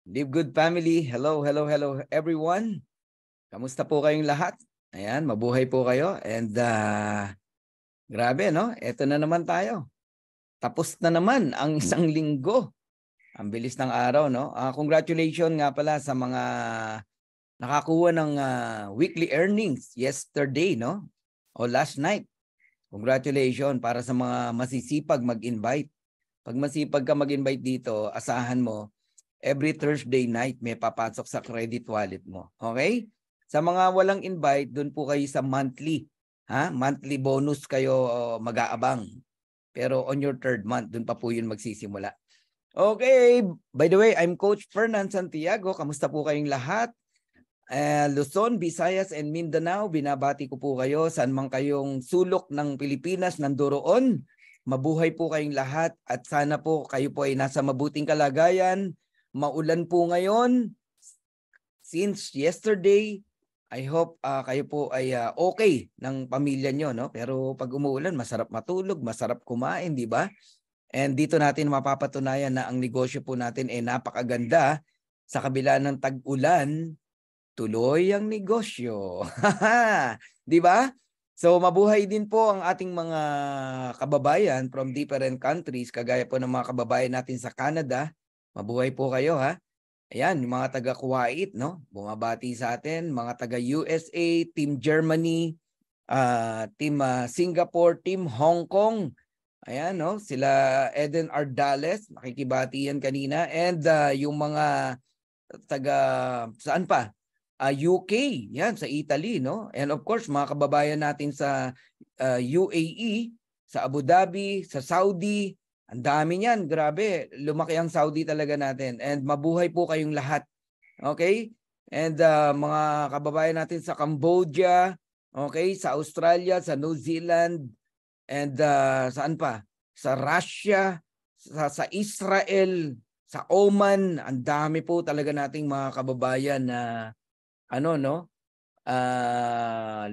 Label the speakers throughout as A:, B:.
A: Live Good family, hello, hello, hello everyone. Kamusta po kayong lahat? Ayan, mabuhay po kayo. And grabe, no? Ito na naman tayo. Tapos na naman ang isang linggo. Ang bilis ng araw, no? Congratulations nga pala sa mga nakakuha ng weekly earnings yesterday, no? O last night. Congratulations para sa mga masisipag mag-invite. Pag masipag ka mag-invite dito, asahan mo, every Thursday night may papasok sa credit wallet mo. Okay? Sa mga walang invite, doon po kayo sa monthly. Monthly bonus kayo mag-aabang. Pero on your third month, doon pa po yun magsisimula. Okay. By the way, I'm Coach Fernan Santiago. Kamusta po kayong lahat? Luzon, Visayas, and Mindanao. Binabati ko po kayo. Saan man kayong sulok ng Pilipinas, nandoroon. Mabuhay po kayong lahat at sana po kayo po ay nasa mabuting kalagayan. Maulan po ngayon. Since yesterday, I hope kayo po ay okay ng pamilya nyo, no? Pero pag umuulan, masarap matulog, masarap kumain, di ba? And dito natin mapapatunayan na ang negosyo po natin ay napakaganda. Sa kabila ng tag-ulan, tuloy ang negosyo. Di ba? So mabuhay din po ang ating mga kababayan from different countries, kagaya po ng mga kababayan natin sa Canada. Mabuhay po kayo, ha? Ayan, yung mga taga Kuwait, no? Bumabati sa atin, mga taga USA, Team Germany, Team Singapore, Team Hong Kong. Ayan, no? Sila Eden Ardales, nakikibati yan kanina. And yung mga taga, saan pa? UK, yan, sa Italy, no? And of course, mga kababayan natin sa UAE, sa Abu Dhabi, sa Saudi. Ang dami niyan, grabe. Lumaki ang Saudi talaga natin. And mabuhay po kayong lahat. Okay? And mga kababayan natin sa Cambodia, okay, sa Australia, sa New Zealand, and saan pa? Sa Russia, sa Israel, sa Oman. Ang dami po talaga nating mga kababayan na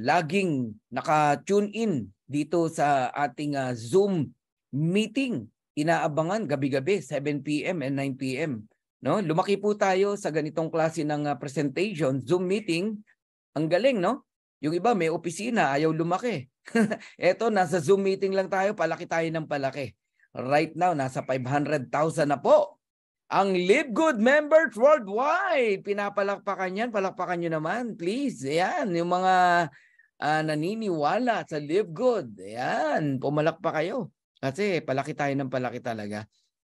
A: laging naka-tune in dito sa ating Zoom meeting. Inaabangan gabi-gabi 7 PM and 9 PM, no? Lumaki po tayo sa ganitong klase ng presentation, Zoom meeting. Ang galing, no? Yung iba may opisina, ayaw lumaki. Eto, nasa Zoom meeting lang tayo, palaki tayo ng palaki. Right now, nasa 500,000 na po ang Live Good members worldwide. Pinapalakpakan yan. Palakpakan nyo naman, please. Ayan, yung mga naniniwala sa Live Good. Ayan, pumalakpa kayo. Kasi palaki tayo ng palaki talaga.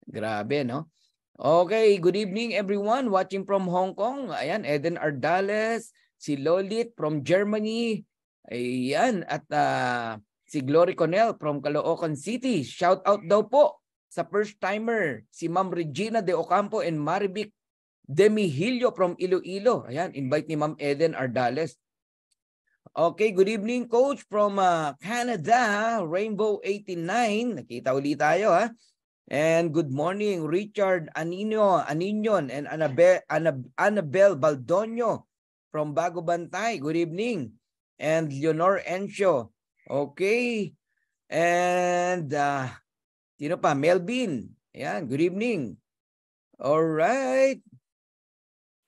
A: Grabe, no? Okay, good evening everyone watching from Hong Kong. Ayan, Eden Ardales, si Lolit from Germany. Ayan, at si Glory Cornell from Caloocan City. Shout out daw po sa first timer, si Ma'am Regina de Ocampo and Marivic Demihilio from Iloilo. Ayan, invite ni Ma'am Eden Ardales. Okay, good evening coach from Canada, Rainbow 89. Nakita ulit tayo, ha. And good morning Richard Aninon and Annabel Baldoño from Bago Bantay. Good evening. And Leonor Encio. Okay. And sino pa? Melvin. Ayan, good evening. All right.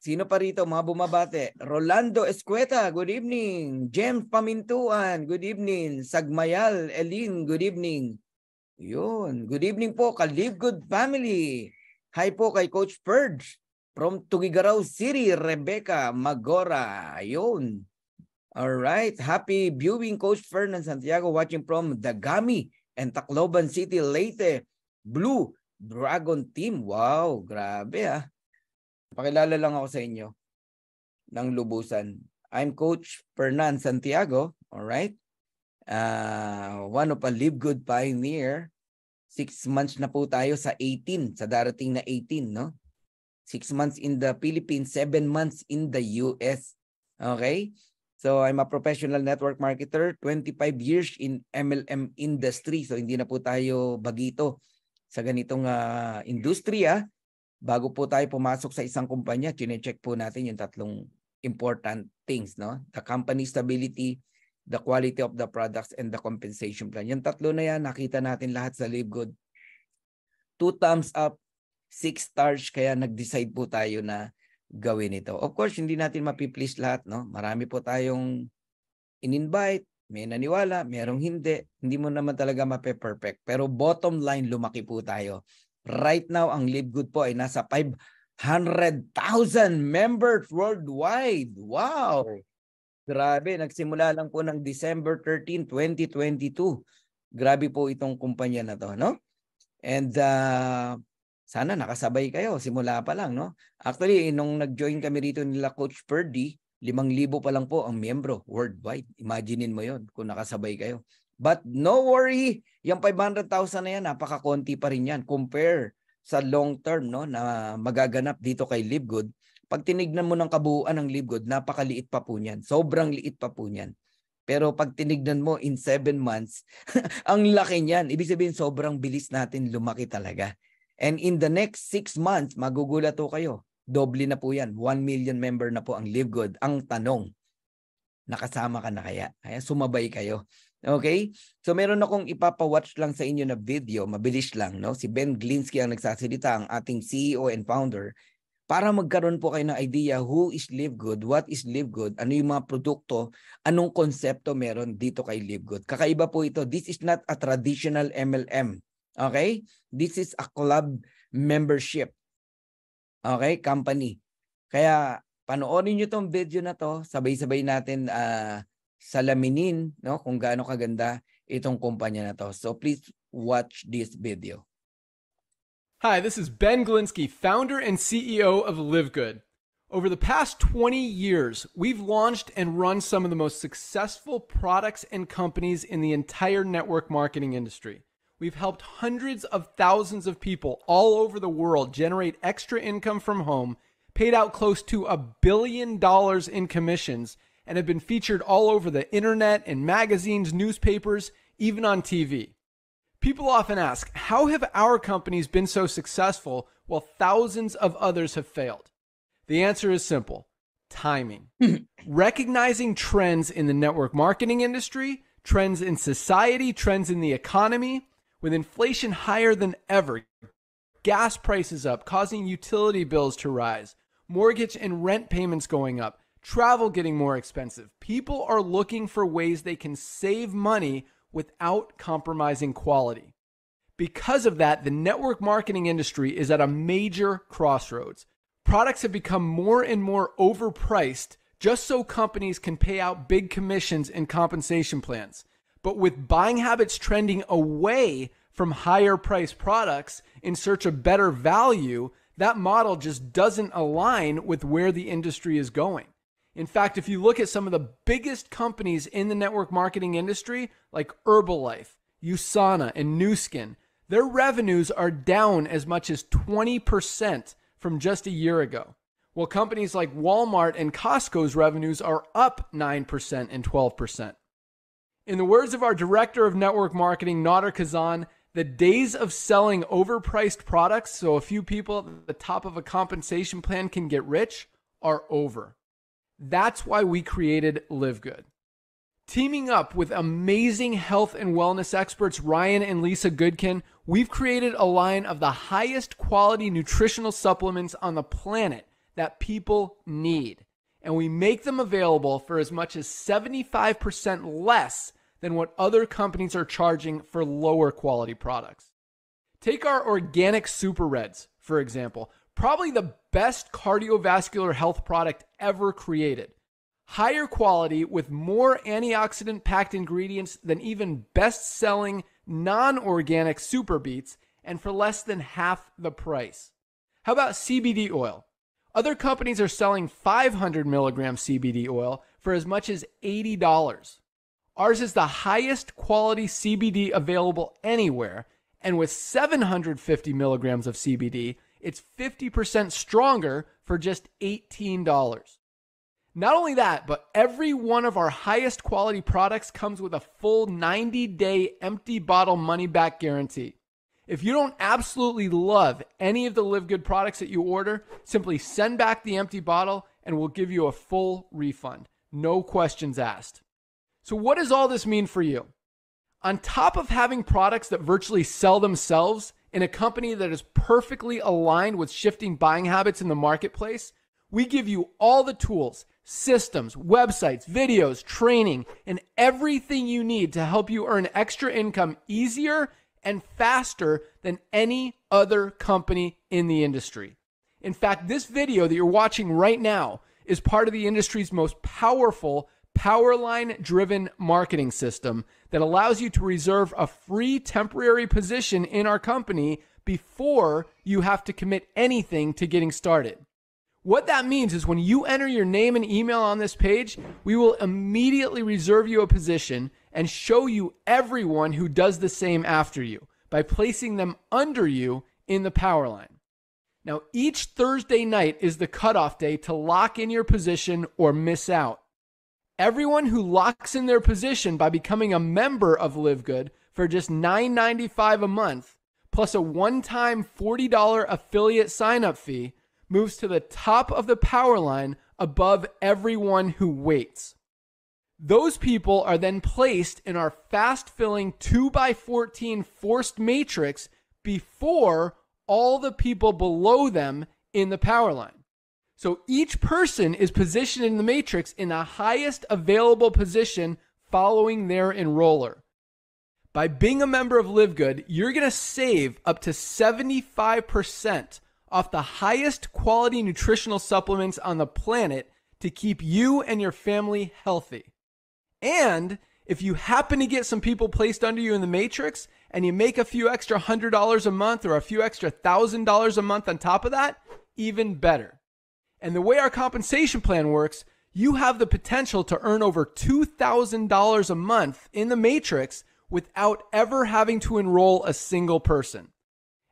A: Sino pa rito mga bumabate? Rolando Escueta, good evening. James Pamintuan, good evening. Sagmayal Elin, good evening. Yun. Good evening po, ka-Live Good family. Hi po kay Coach Purge from Tugigaraw City, Rebecca Magora. Ayun. All right. Happy viewing, Coach Fernan Santiago, watching from Dagami and Tacloban City, Leyte. Blue Dragon Team. Wow, grabe ah. Pakilala lang ako sa inyo ng lubusan. I'm Coach Fernan Santiago, all right? One of a Live Good pioneer. 6 months na po tayo sa 18, sa darating na 18, no? 6 months in the Philippines, 7 months in the US. Okay? So I'm a professional network marketer, 25 years in MLM industry. So hindi na po tayo bagito sa ganitong industriya. Bago po tayo pumasok sa isang kumpanya, chine-check po natin yung tatlong important things, no? The company stability, the quality of the products, and the compensation plan. Yung tatlo na yan, nakita natin lahat sa Live Good. 2 thumbs up 6 stars, kaya nag-decide po tayo na gawin ito. Of course, hindi natin mapiplease lahat, no? Marami po tayong in-invite, may naniwala, merong hindi. Hindi mo naman talaga mape-perfect. Pero bottom line, lumaki po tayo. Right now, ang Live Good po ay nasa 500,000 members worldwide. Wow! Grabe, nagsimula lang po ng December 13, 2022. Grabe po itong kumpanya na to, no? And sana nakasabay kayo simula pa lang, no? Actually, nung nag-join kami rito nila Coach Ferdy, 5,000 pa lang po ang miyembro worldwide. Imaginein mo yon kung nakasabay kayo. But no worry, yung 500,000 na yan, napaka-konti pa rin yan. Compare sa long term, no, na magaganap dito kay Live Good. Pag tinignan mo ng kabuuan ng Live Good, napakaliit pa po niyan. Sobrang liit pa po niyan. Pero pag tinignan mo in 7 months, ang laki niyan. Ibig sabihin, sobrang bilis natin lumaki talaga. And in the next 6 months, magugulat po kayo. Doble na po yan. 1 million member na po ang Live Good. Ang tanong, nakasama ka na kaya? Kaya sumabay kayo. Okay? So meron akong ipapawatch lang sa inyo na video. Mabilis lang, no? Si Ben Glinsky ang nagsasalita, ang ating CEO and founder, para magkaroon po kayo ng idea who is Live Good, what is Live Good, ano yung mga produkto, anong konsepto meron dito kay Live Good. Kakaiba po ito. This is not a traditional MLM. Okay? This is a club membership. Okay? Company. Kaya panoorin nyo tong video na to, sabay-sabay natin salaminin, no, kung gaano kaganda itong kumpanya na to. So please watch this video.
B: Hi, this is Ben Glinsky, founder and CEO of Live Good. Over the past 20 years, we've launched and run some of the most successful products and companies in the entire network marketing industry. We've helped hundreds of thousands of people all over the world generate extra income from home, paid out close to $1 billion in commissions, and have been featured all over the internet, in magazines, newspapers, even on TV. People often ask, how have our companies been so successful while thousands of others have failed? The answer is simple: timing. Recognizing trends in the network marketing industry, trends in society, trends in the economy. With inflation higher than ever, gas prices up, causing utility bills to rise, mortgage and rent payments going up, travel getting more expensive. People are looking for ways they can save money without compromising quality. Because of that, the network marketing industry is at a major crossroads. Products have become more and more overpriced just so companies can pay out big commissions and compensation plans. But with buying habits trending away from higher priced products in search of better value, that model just doesn't align with where the industry is going. In fact, if you look at some of the biggest companies in the network marketing industry, like Herbalife, USANA, and Nu Skin, their revenues are down as much as 20% from just a year ago. While companies like Walmart and Costco's revenues are up 9% and 12%. In the words of our director of network marketing, Nader Kazan, the days of selling overpriced products so a few people at the top of a compensation plan can get rich are over. That's why we created Live Good. Teaming up with amazing health and wellness experts Ryan and Lisa Goodkin, we've created a line of the highest quality nutritional supplements on the planet that people need. And we make them available for as much as 75% less than what other companies are charging for lower quality products. Take our organic Super Reds, for example. Probably the best cardiovascular health product ever created. Higher quality with more antioxidant-packed ingredients than even best-selling non-organic Super Beets, and for less than half the price. How about CBD oil? Other companies are selling 500 milligram CBD oil for as much as $80. Ours is the highest quality CBD available anywhere, and with 750 milligrams of CBD, it's 50% stronger for just $18. Not only that, but every one of our highest quality products comes with a full 90-day empty bottle money-back guarantee. If you don't absolutely love any of the Live Good products that you order, simply send back the empty bottle and we'll give you a full refund. No questions asked. So what does all this mean for you? On top of having products that virtually sell themselves in a company that is perfectly aligned with shifting buying habits in the marketplace, we give you all the tools, systems, websites, videos, training, and everything you need to help you earn extra income easier and faster than any other company in the industry. In fact, this video that you're watching right now is part of the industry's most powerful Powerline-driven marketing system that allows you to reserve a free temporary position in our company before you have to commit anything to getting started. What that means is when you enter your name and email on this page, we will immediately reserve you a position and show you everyone who does the same after you by placing them under you in the Powerline. Now, each Thursday night is the cutoff day to lock in your position or miss out. Everyone who locks in their position by becoming a member of Live Good for just $9.95 a month, plus a one-time $40 affiliate sign-up fee, moves to the top of the Powerline above everyone who waits. Those people are then placed in our fast-filling 2x14 forced matrix before all the people below them in the Powerline. So each person is positioned in the matrix in the highest available position following their enroller. By being a member of Live Good, you're going to save up to 75% off the highest quality nutritional supplements on the planet to keep you and your family healthy. And if you happen to get some people placed under you in the matrix and you make a few extra $100 a month or a few extra $1,000 a month on top of that, even better. And the way our compensation plan works, you have the potential to earn over $2,000 a month in the matrix without ever having to enroll a single person.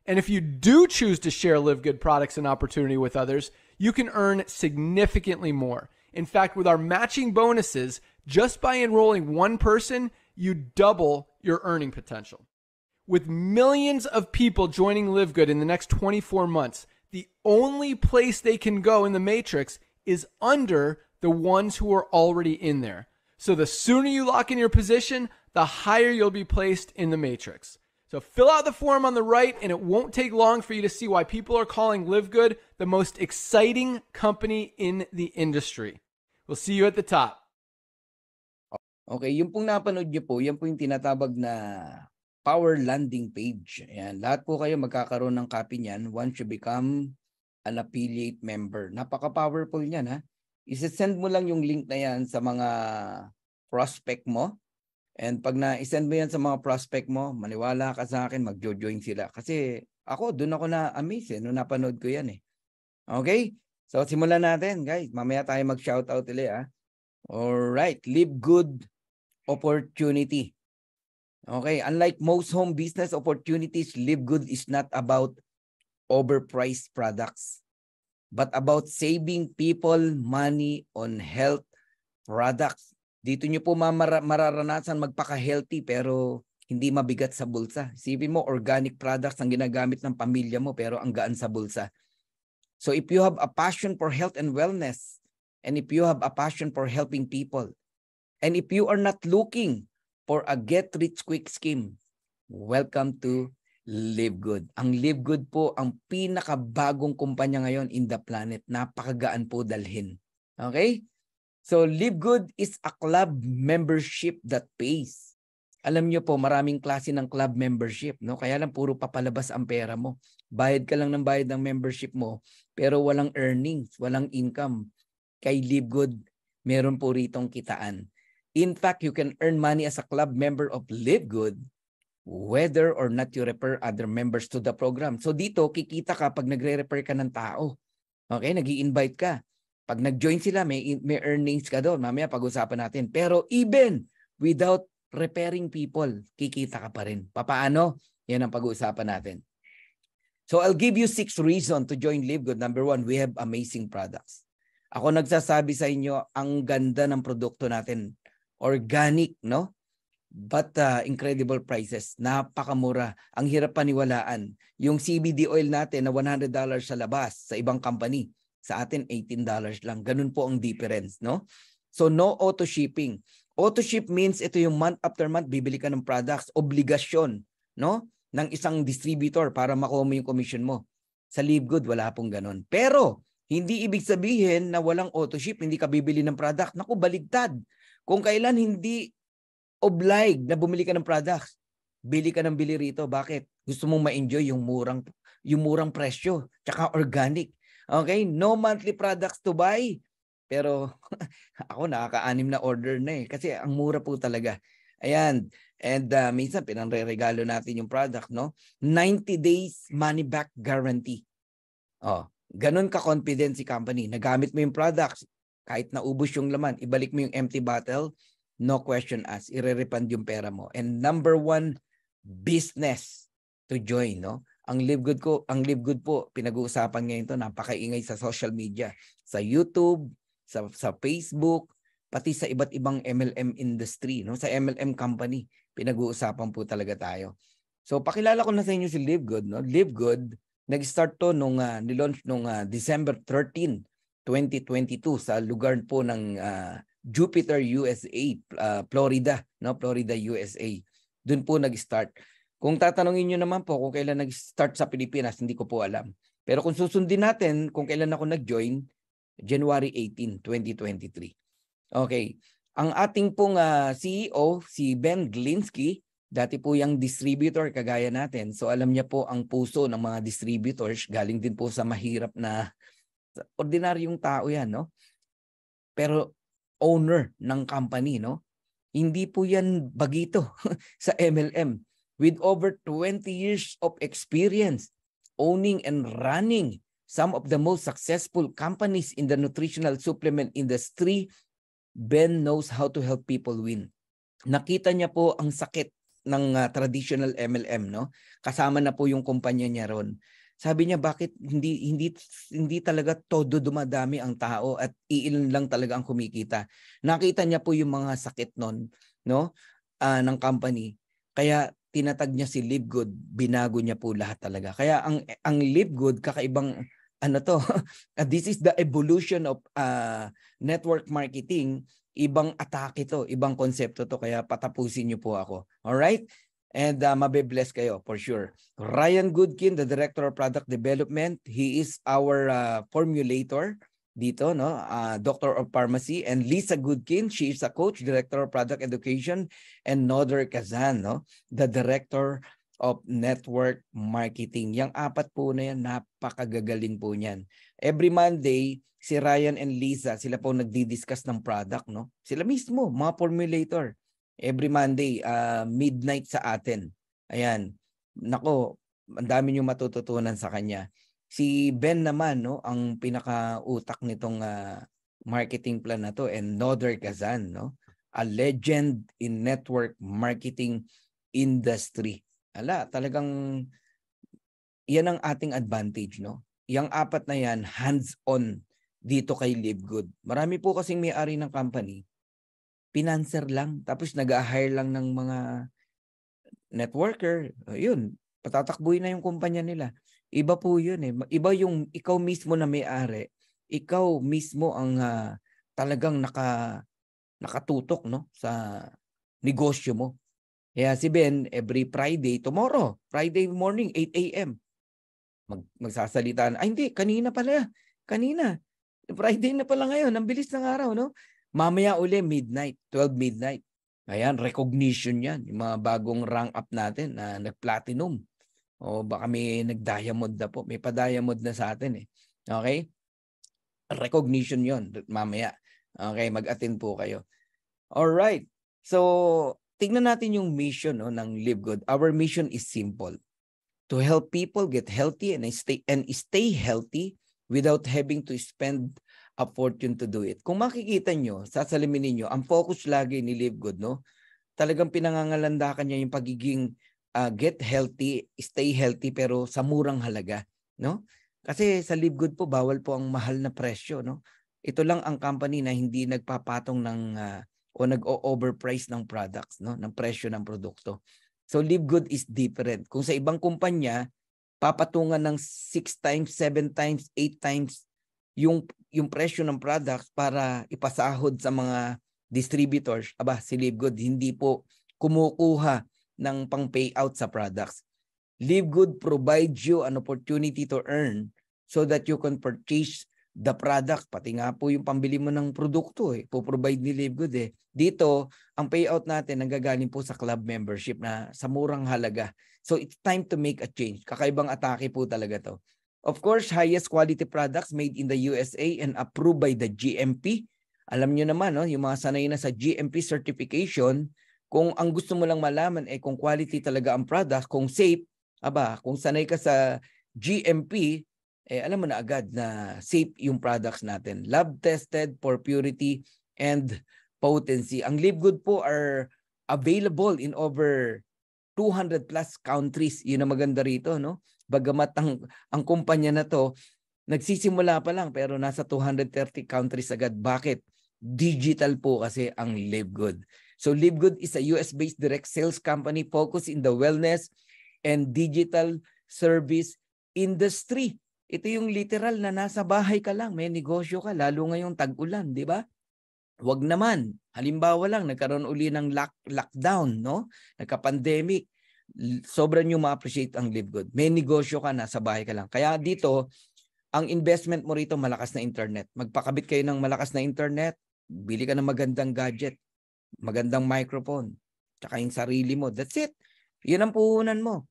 B: And if you do choose to share Live Good products and opportunity with others, you can earn significantly more. In fact, with our matching bonuses, just by enrolling one person, you double your earning potential. With millions of people joining Live Good in the next 24 months, the only place they can go in the matrix is under the ones who are already in there. So the sooner you lock in your position, the higher you'll be placed in the matrix. So fill out the form on the right, and it won't take long for you to see why people are calling Live Good the most exciting company in the industry. We'll see you at the top.
A: Okay, yung pong napanood nyo po, yan po yung tinatawag na Power Landing Page. Ayan, lahat po kayo magkakaroon ng copy niyan once you become an affiliate member. Napaka-powerful niyan, ha. I-send mo lang yung link na yan sa mga prospect mo. And pag na-send mo yan sa mga prospect mo, maniwala ka sa akin, mag-join sila. Kasi ako, doon ako na-amaze nung napanood ko yan eh. Okay? So, simulan natin, guys. Mamaya tayo mag-shoutout ulit, ha. Alright, Live Good opportunity. Okay, unlike most home business opportunities, Live Good is not about overpriced products, but about saving people money on health products. Dito nyo po mararanasan magpaka-healthy pero hindi mabigat sa bulsa. Isipin mo, organic products ang ginagamit ng pamilya mo pero ang gaan sa bulsa. So if you have a passion for health and wellness, and if you have a passion for helping people, and if you are not looking for a get-rich-quick scheme, welcome to Live Good. Ang Live Good po ang pinakabagong kumpanya ngayon in the planet. Napakagaan po dalhin. Okay? So Live Good is a club membership that pays. Alam nyo po, maraming klase ng club membership, no? Kaya lang puro papalabas ang pera mo. Bayad ka lang ng bayad ng membership mo, pero walang earnings, walang income. Kay Live Good, meron po ritong kitaan. In fact, you can earn money as a club member of Live Good whether or not you refer other members to the program. So dito, kikita ka pag nagre-refer ka ng tao. Okay, nag-i-invite ka. Pag nag-join sila, may earnings ka doon. Mamaya pag-usapan natin. Pero even without referring people, kikita ka pa rin. Papaano? Yan ang pag-uusapan natin. So I'll give you 6 reasons to join Live Good. Number 1, we have amazing products. Ako nagsasabi sa inyo, ang ganda ng produkto natin. Organic, no? But incredible prices. Napakamura. Ang hirap paniwalaan. Yung CBD oil natin na $100 sa labas sa ibang company. Sa atin, $18 lang. Ganun po ang difference, no? So no auto shipping. Auto ship means ito yung month after month bibili ka ng products. Obligasyon, no? ng isang distributor para makuha mo yung commission mo. Sa Livegood, wala pong ganun. Pero, hindi ibig sabihin na walang auto-ship, hindi ka bibili ng product. Naku, baligtad. Kung kailan hindi obliged na bumili ka ng products, bili ka ng bili rito. Bakit? Gusto mong ma-enjoy yung murang presyo, tsaka organic. Okay? No monthly products to buy. Pero ako nakaka-anim na order na eh. Kasi ang mura po talaga. Ayan. And minsan pinanre-regalo natin yung product, no? 90 days money back guarantee. Oh, ganun ka-confident si company. Nagamit mo yung products, kahit naubos yung laman, ibalik mo yung empty bottle, no question asked. Ire-refund yung pera mo. And number one business to join, no? Ang Livegood po, pinag-uusapan ngayon to, napakaingay sa social media, sa YouTube, sa Facebook, pati sa iba't ibang MLM industry, no? Sa MLM company, pinag-uusapan po talaga tayo. So pakilala ko na sa inyo si Livegood, no? Livegood, nag-start to nung nilaunch nung December 13, 2022 sa lugar po ng Jupiter, USA, Florida, no? Florida, USA. Doon po nag-start. Kung tatanungin niyo naman po kung kailan nag-start sa Pilipinas, hindi ko po alam. Pero kung susundin natin kung kailan ako nag-join, January 18, 2023. Okay. Ang ating pong CEO, si Ben Glinsky, dati po yung distributor kagaya natin. So alam niya po ang puso ng mga distributors. Galing din po sa mahirap na ordinaryong tao yan, no? Pero owner ng company, no? Hindi po yan bagito sa MLM. With over 20 years of experience owning and running some of the most successful companies in the nutritional supplement industry, Ben knows how to help people win. Nakita niya po ang sakit ng traditional MLM, no? Kasama na po yung kumpanya niya ron. Sabi niya, bakit hindi talaga todo dumadami ang tao at iilan lang talaga ang kumikita. Nakita niya po yung mga sakit nun, no? Ng company. Kaya tinatag niya si Livegood, binago niya po lahat talaga. Kaya ang Livegood, kakaibang this is the evolution of network marketing. Ibang atake to, ibang konsepto to, kaya patapusin niyo po ako. Alright? And mabe-bless kayo for sure. Ryan Goodkin, the Director of Product Development, he is our formulator dito, no? Doctor of Pharmacy. And Lisa Goodkin, she is a coach, Director of Product Education. And Noder Kazan, no? The Director of Network Marketing. Yang apat po na yan, napakagagaling po niyan. Every Monday, si Ryan and Lisa, sila po nagdi-discuss ng product, no? Sila mismo, mga formulator. Every Monday, midnight sa atin. Ayan. Nako, ang dami niyong matututunan sa kanya. Si Ben naman, no, ang pinaka-utak nitong marketing plan na to, and Noder Kazan, no? A legend in network marketing industry. Talagang yan ang ating advantage, no? Yang apat na yan, hands-on dito kay Livegood. Marami po kasing may-ari ng company, financer lang, tapos nag-hire lang ng mga networker. Yun, patatakbuhin na yung kumpanya nila. Iba po yun eh. Iba yung ikaw mismo na may-ari, ikaw mismo ang talagang nakatutok, no, sa negosyo mo. Kaya si Ben, every Friday, tomorrow, Friday morning, 8 a.m., magsasalita. Ay hindi, kanina pala. Kanina. Friday na pala ngayon. Ang bilis ng araw, no? Mamaya uli, midnight, 12 midnight. Ayan, recognition yan. Yung mga bagong rank up natin na nag-platinum. O baka may nag-diamond na po. May pa-diamond na sa atin eh. Okay? Recognition yon mamaya. Okay, mag-attend po kayo. Alright. So, tingnan natin yung mission, no, ng Livegood. Our mission is simple. To help people get healthy and stay healthy without having to spend a fortune to do it. Kung makikita nyo, sasalimin niyo, ang focus lagi ni Livegood, no? Talagang pinangangalandakan niya yung pagiging get healthy, stay healthy, pero sa murang halaga, no? Kasi sa Livegood po, bawal po ang mahal na presyo, no? Ito lang ang company na hindi nagpapatong ng o nag-overprice ng products, no? Ng presyo ng produkto. So Livegood is different. Kung sa ibang kumpanya, papatungan ng 6 times, 7 times, 8 times yung presyo ng products para ipasahod sa mga distributors. Si Livegood hindi po kumukuha ng pang-payout sa products. Live Good provides you an opportunity to earn so that you can purchase the product. Pati nga po yung pambili mo ng produkto, po-provide ni Live Good. Dito, ang payout natin nanggagaling po sa club membership na sa murang halaga. So it's time to make a change. Kakaibang atake po talaga to. Of course, highest quality products made in the USA and approved by the GMP. Alam nyo naman, no, yung mga sanay na sa GMP certification, kung ang gusto mo lang malaman kung quality talaga ang product, kung safe, kung sanay ka sa GMP, alam mo na agad na safe yung products natin. Lab tested for purity and potency. Ang Live Good po are available in over 200 plus countries. Yun ang maganda rito, no? Bagamat ang kumpanya na to, nagsisimula pa lang pero nasa 230 countries agad. Bakit? Digital po kasi ang Live Good. So Live Good is a US-based direct sales company focused in the wellness and digital service industry. Ito yung literal na nasa bahay ka lang, may negosyo ka, lalo ngayong tag-ulan, di ba? Wag naman. Halimbawa lang, nagkaroon uli ng lockdown, no? Nagka-pandemic. Sobrang nyo ma-appreciate ang Live Good. May negosyo ka, nasa bahay ka lang. Kaya dito, ang investment mo rito, malakas na internet. Magpakabit kayo ng malakas na internet, bili ka ng magandang gadget, magandang microphone, tsaka yung sarili mo. That's it. Yun ang puhunan mo.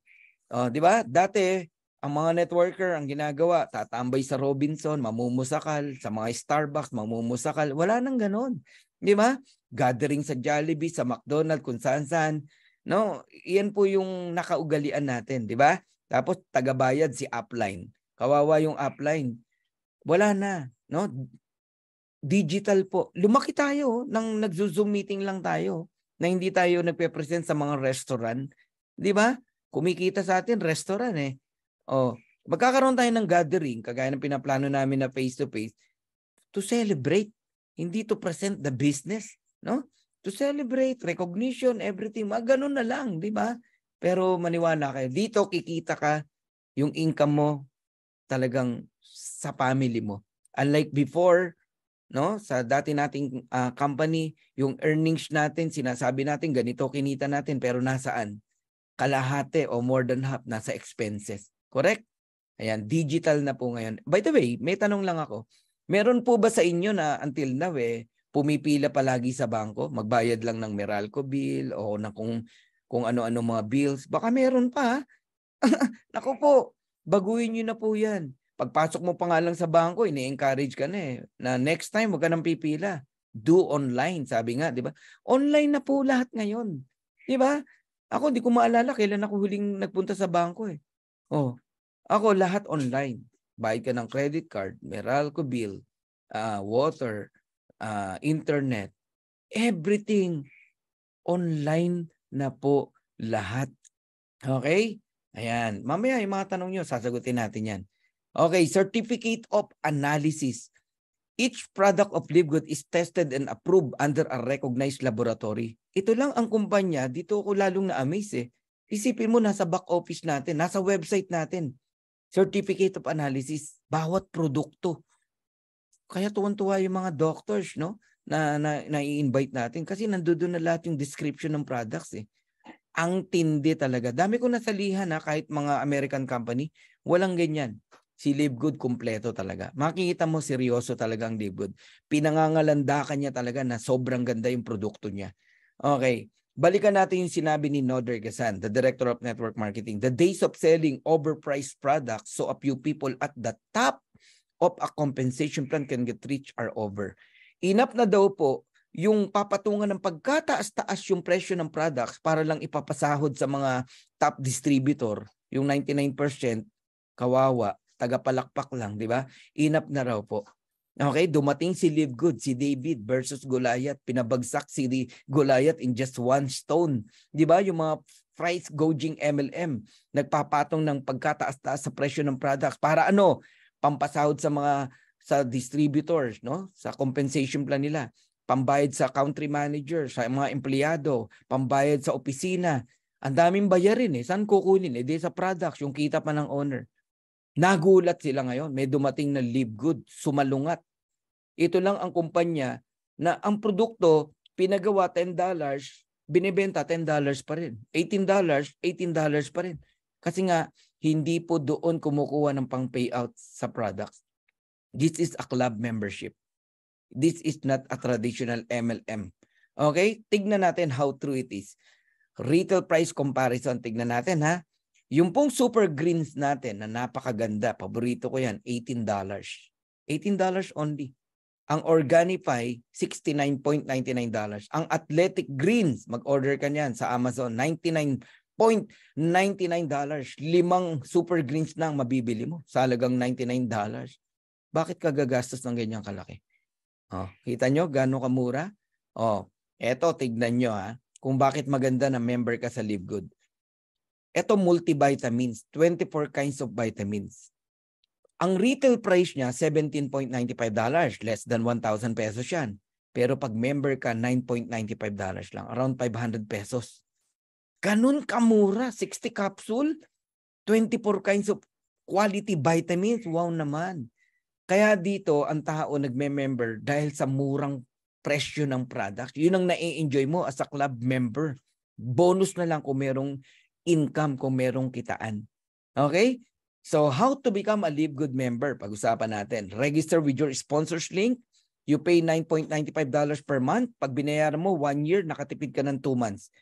A: Di ba? Dati, ang mga networker, ang ginagawa, tatambay sa Robinson, mamumusakal, sa mga Starbucks, mamumusakal. Wala nang ganon. Di ba? Gathering sa Jollibee, sa McDonald's, kung saan-saan. No, iyan po yung nakaugalian natin, di ba? Tapos tagabayad si upline. Kawawa yung upline. Wala na, no? Digital po. Lumaki tayo nang nagzo-Zoom meeting lang tayo na hindi tayo nagpe-present sa mga restaurant. Di ba? Kumikita sa atin restaurant magkakaroon tayo ng gathering kagaya ng pinaplano namin na face-to-face to celebrate, hindi to present the business, no? To celebrate, recognition, everything. Ganun na lang, di ba? Pero maniwala kayo, dito kikita ka, yung income mo talagang sa family mo. Unlike before, no, sa dati nating company, yung earnings natin, sinasabi natin ganito kinita natin, pero nasaan? Kalahati o more than half nasa expenses. Correct? Ayan, digital na po ngayon. By the way, may tanong lang ako. Meron po ba sa inyo na until now pumipila palagi sa bangko? Magbayad lang ng Meralco bill o na kung ano-ano mga bills? Baka meron pa. Naku po, baguhin nyo na po yan. Pagpasok mo pa nga lang sa bangko, ini-encourage ka na na next time, huwag ka nang pipila. Do online, sabi nga, di ba? Online na po lahat ngayon. Di ba? Ako, di ko maalala kailan ako huling nagpunta sa bangko Ako, lahat online. Bayad ka ng credit card, Meralco bill, water, internet, everything. Online na po lahat. Okay? Ayan. Mamaya yung mga tanong nyo, sasagutin natin yan. Okay, Certificate of Analysis. Each product of Live Good is tested and approved under a recognized laboratory. Ito lang ang kumpanya, dito ko lalong na-amaze Isipin mo, nasa back office natin, nasa website natin. Certificate of Analysis, bawat produkto. Kaya tuwan-tuwa yung mga doctors, no? Na i-invite natin kasi nandoon na lahat yung description ng products Ang tindi talaga. Dami ko nasalihan kahit mga American company, walang ganyan. Si Live Good kumpleto talaga. Makikita mo seryoso talaga ang Live Good. Pinangangalandakan niya talaga na sobrang ganda yung produkto niya. Okay. Balikan natin yung sinabi ni Noder Gasan, the Director of Network Marketing. The days of selling overpriced products so a few people at the top of a compensation plan can get rich are over. Enough na daw po yung papatungan ng pagkataas-taas yung presyo ng products para lang ipapasahod sa mga top distributor, yung 99%, kawawa, tagapalakpak lang, di ba? Enough na raw po. Okay, dumating si Live Good, si David versus Goliath. Pinabagsak si Goliath in just one stone. Di ba? Yung mga price gouging MLM, nagpapatong ng pagkataas-taas sa presyo ng products para pampasahod sa distributors, no? Sa compensation plan nila, pambayad sa country manager, sa mga empleyado, pambayad sa opisina. Ang daming bayarin Saan kukunin? Di sa products, yung kita pa ng owner. Nagulat sila ngayon. May dumating na Live Good, sumalungat. Ito lang ang kumpanya na ang produkto, pinagawa $10, binibenta $10 pa rin. $18 pa rin. Kasi nga, hindi po doon kumukuha ng pang-payout sa products. This is a club membership. This is not a traditional MLM. Okay? Tignan natin how true it is. Retail price comparison, tignan natin ha. Yung pong super greens natin na napakaganda, paborito ko yan, $18. $18 only. Ang Organifi, $69.99. Ang Athletic Greens, mag-order ka niyan sa Amazon, $99.99. 5 super greens na ang mabibili mo sa halagang $99. Bakit ka gagastos ng ganyang kalaki? Oh, kita nyo gaano kamura? Oh, eto tignan nyo ha, kung bakit maganda na member ka sa Live Good. Eto multivitamins, 24 kinds of vitamins. Ang retail price niya, $17.95, less than 1,000 pesos yan. Pero pag member ka, $9.95 lang, around 500 pesos. Ganun kamura, 60 capsule, 24 kinds of quality vitamins, wow naman. Kaya dito, ang tao nagme-member dahil sa murang presyo ng product. Yun ang na-enjoy mo as a club member. Bonus na lang kung merong income, kung merong kitaan. Okay? So, how to become a Live Good member? Pag-usapan natin. Register with your sponsors link. You pay $9.95 per month. Pag binayaran mo, 1 year, nakatipid ka ng 2 months.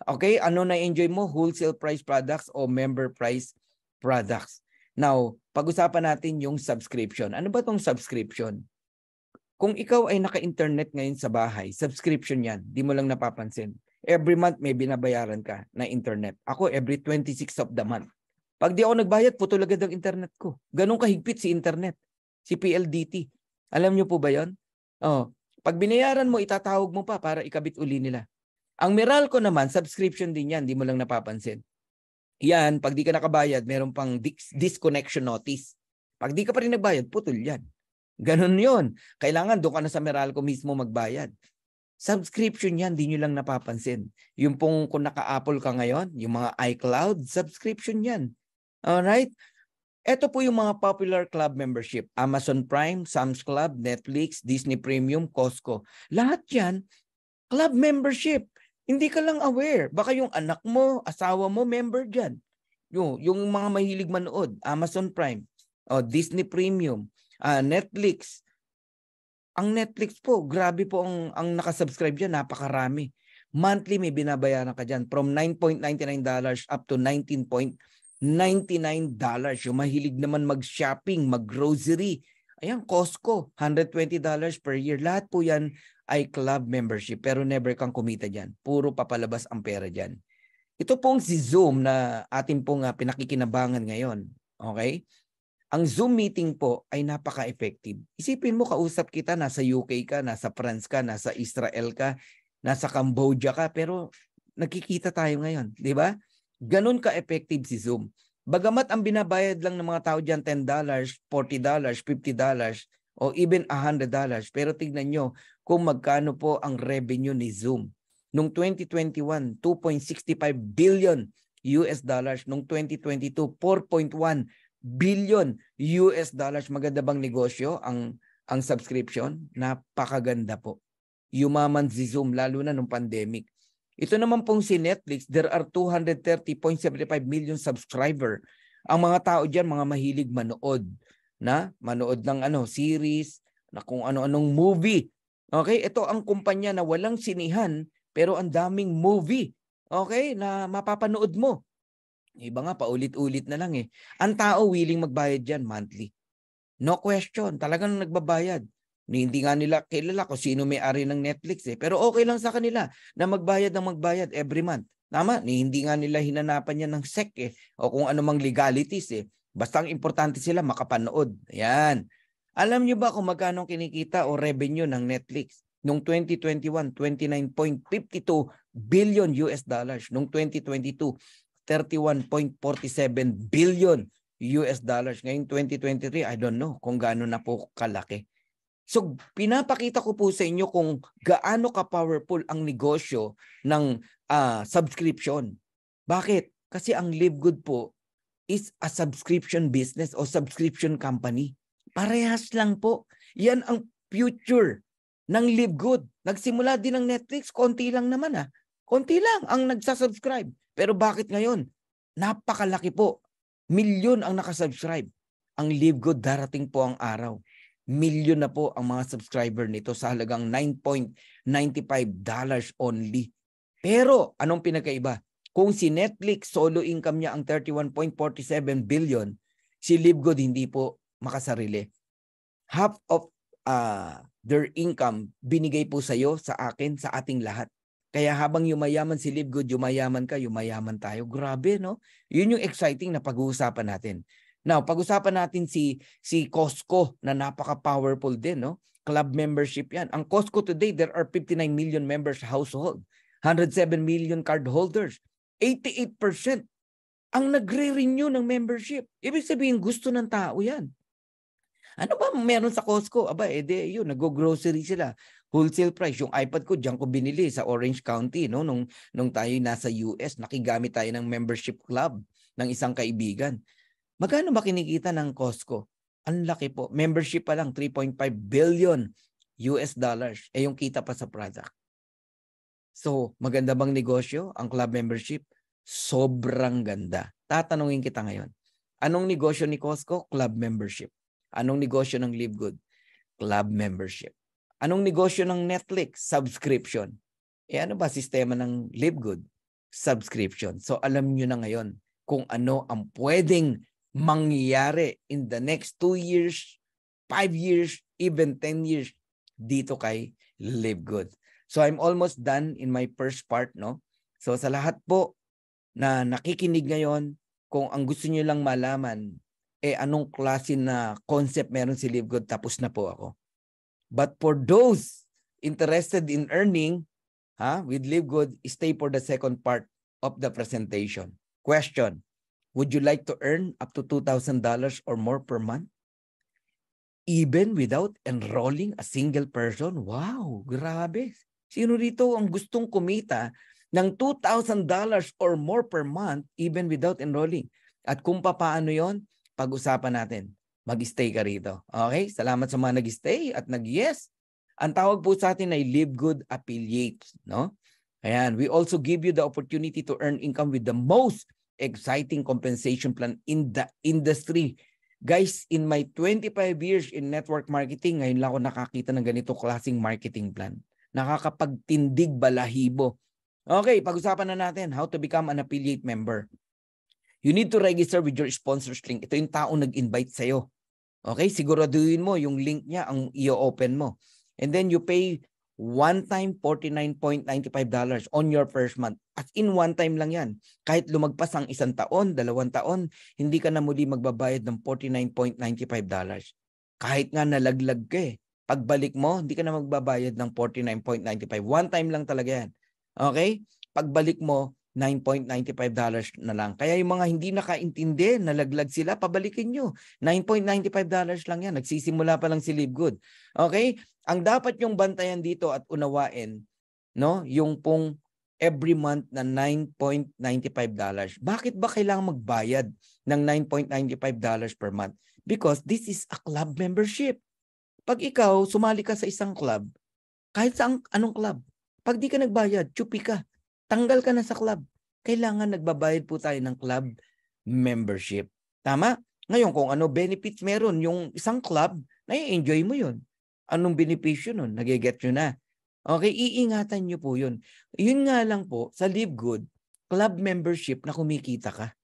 A: Okay? Ano na-enjoy mo? Wholesale price products o member price products. Now, pag-usapan natin yung subscription. Ano ba tong subscription? Kung ikaw ay naka-internet ngayon sa bahay, subscription yan. Di mo lang napapansin. Every month may binabayaran ka na internet. Ako every 26th of the month. Pag di ako nagbayad, putol agad ang internet ko. Ganun kahigpit si internet. Si PLDT. Alam nyo po ba yon? Oh, pag binayaran mo, itatawag mo pa para ikabit uli nila. Ang Meralco naman, subscription din yan. Di mo lang napapansin. Yan, pag di ka nakabayad, meron pang disconnection notice. Pag di ka pa rin nagbayad, putol yan. Ganun yon. Kailangan doon ka na sa Meralco mismo magbayad. Subscription yan, di nyo lang napapansin. Yung pong kung naka-Apple ka ngayon, yung mga iCloud, subscription yan. Alright? Ito po yung mga popular club membership. Amazon Prime, Sam's Club, Netflix, Disney Premium, Costco. Lahat yan, club membership. Hindi ka lang aware. Baka yung anak mo, asawa mo, member dyan. Yung mga mahilig manood, Amazon Prime, Disney Premium, Netflix. Ang Netflix po, grabe po ang nakasubscribe dyan, napakarami. Monthly may binabayaran ka dyan from $9.99 up to $19.99. Yung mahilig naman mag-shopping, mag-grocery. Ayan, Costco, $120 per year. Lahat po yan ay club membership pero never kang kumita dyan. Puro papalabas ang pera dyan. Ito pong si Zoom na atin pong pinakikinabangan ngayon. Okay? Ang Zoom meeting po ay napaka-effective. Isipin mo, kausap kita, nasa UK ka, nasa France ka, nasa Israel ka, nasa Cambodia ka, pero nagkikita tayo ngayon, di ba? Ganun ka-effective si Zoom. Bagamat ang binabayad lang ng mga tao dyan, $10, $40, $50, o even $100, pero tignan nyo kung magkano po ang revenue ni Zoom. Noong 2021, $2.65 billion. Noong 2022, $4.1 billion. Maganda bang negosyo ang subscription? Napakaganda po. Yumaman si Zoom lalo na nung pandemic. Ito naman pong si Netflix, there are 230.75 million subscriber. Ang mga tao diyan mga mahilig manood ng series, na kung ano-anong movie. Okay, ito ang kumpanya na walang sinihan pero ang daming movie. Okay, na mapapanood mo. Iba nga, paulit-ulit na lang eh. Ang tao willing magbayad dyan monthly. No question, talagang nagbabayad. Hindi nga nila kilala kung sino may-ari ng Netflix eh. Pero okay lang sa kanila na magbayad every month. Tama? Hindi nga nila hinanapan yan ng SEC eh. O kung anumang legalities eh. Basta ang importante sila makapanood. Ayan. Alam nyo ba kung magkano kinikita o revenue ng Netflix? Noong 2021, $29.52 billion. Noong 2022, $31.47 billion. Ngayon 2023, I don't know kung gaano na po kalaki. So pinapakita ko po sa inyo kung gaano ka-powerful ang negosyo ng subscription. Bakit? Kasi ang Live Good po is a subscription business o subscription company. Parehas lang po. Yan ang future ng Live Good. Nagsimula din ng Netflix, konti lang naman Konti lang ang nagsasubscribe. Pero bakit ngayon? Napakalaki po. Milyon ang nakasubscribe. Ang Live Good, darating po ang araw. Milyon na po ang mga subscriber nito sa halagang $9.95 only. Pero anong pinagkaiba? Kung si Netflix, solo income niya ang 31.47 billion, si Live Good hindi po makasarili. Half of their income binigay po sa iyo, sa akin, sa ating lahat. Kaya habang yumayaman si Live Good, yumayaman ka, yumayaman tayo. Grabe, no? Yun yung exciting na pag-uusapan natin. Now, pag-usapan natin si Costco na napaka-powerful din, no? Club membership yan. Ang Costco today, there are 59 million members household, 107 million card holders, 88% ang nagre-renew ng membership. Ibig sabihin, gusto ng tao yan. Ano ba meron sa Costco? Aba, yun, nag-grocery sila. Wholesale price. Yung iPad ko, diyan ko binili sa Orange County, no? Nung tayo nasa US, nakigamit tayo ng membership club ng isang kaibigan. Magkano ba kinikita ng Costco? Ang laki po. Membership pa lang, 3.5 billion US dollars. Yung kita pa sa product. So, maganda bang negosyo ang club membership? Sobrang ganda. Tatanungin kita ngayon. Anong negosyo ni Costco? Club membership. Anong negosyo ng Live Good? Club membership. Anong negosyo ng Netflix? Subscription. Ano ba sistema ng Live Good? Subscription. So alam nyo na ngayon kung ano ang pwedeng mangyayari in the next 2 years, 5 years, even 10 years dito kay Live Good. So I'm almost done in my first part, no? So sa lahat po na nakikinig ngayon, kung ang gusto nyo lang malaman, anong klase na concept meron si Live Good, tapos na po ako. But for those interested in earning with Live Good, stay for the second part of the presentation. Question, would you like to earn up to $2,000 or more per month? Even without enrolling a single person? Wow, grabe. Sino rito ang gustong kumita ng $2,000 or more per month even without enrolling? At kung paano yon, pag-usapan natin. Mag-stay ka rito. Okay? Salamat sa mga nag-stay at nag-yes. Ang tawag po sa atin ay Live Good Affiliates, no? Ayan, we also give you the opportunity to earn income with the most exciting compensation plan in the industry. Guys, in my 25 years in network marketing, ngayon lang ako nakakita ng ganito klaseng marketing plan. Nakakapagtindig balahibo. Okay, pag-usapan na natin how to become an affiliate member. You need to register with your sponsor's link. Ito yung taong nag-invite sa'yo. Okay? Siguraduhin mo yung link niya ang i-open mo. And then you pay one time $49.95 on your first month. As in one time lang yan. Kahit lumagpas ang 1 taon, 2 taon, hindi ka na muli magbabayad ng $49.95. Kahit nga nalaglag ka pagbalik mo, hindi ka na magbabayad ng $49.95. One time lang talaga yan. Okay? Pagbalik mo, $9.95 na lang. Kaya yung mga hindi nakaintindi, nalaglag sila, pabalikin nyo. $9.95 lang yan. Nagsisimula pa lang si Live Good. Okay? Ang dapat yung bantayan dito at unawain, no, yung pong every month na $9.95. Bakit ba kailangan magbayad ng $9.95 per month? Because this is a club membership. Pag ikaw, sumali ka sa isang club, kahit sa anong club, pag di ka nagbayad, chupi ka. Tanggal ka na sa club. Kailangan nagbabayad po tayo ng club membership. Tama? Ngayon, kung ano benefits meron yung isang club, nai-enjoy mo yun. Anong benepisyo nun? Nag-get nyo na. Okay, iingatan nyo po yun. Yun nga lang po, sa Live Good, club membership na kumikita ka.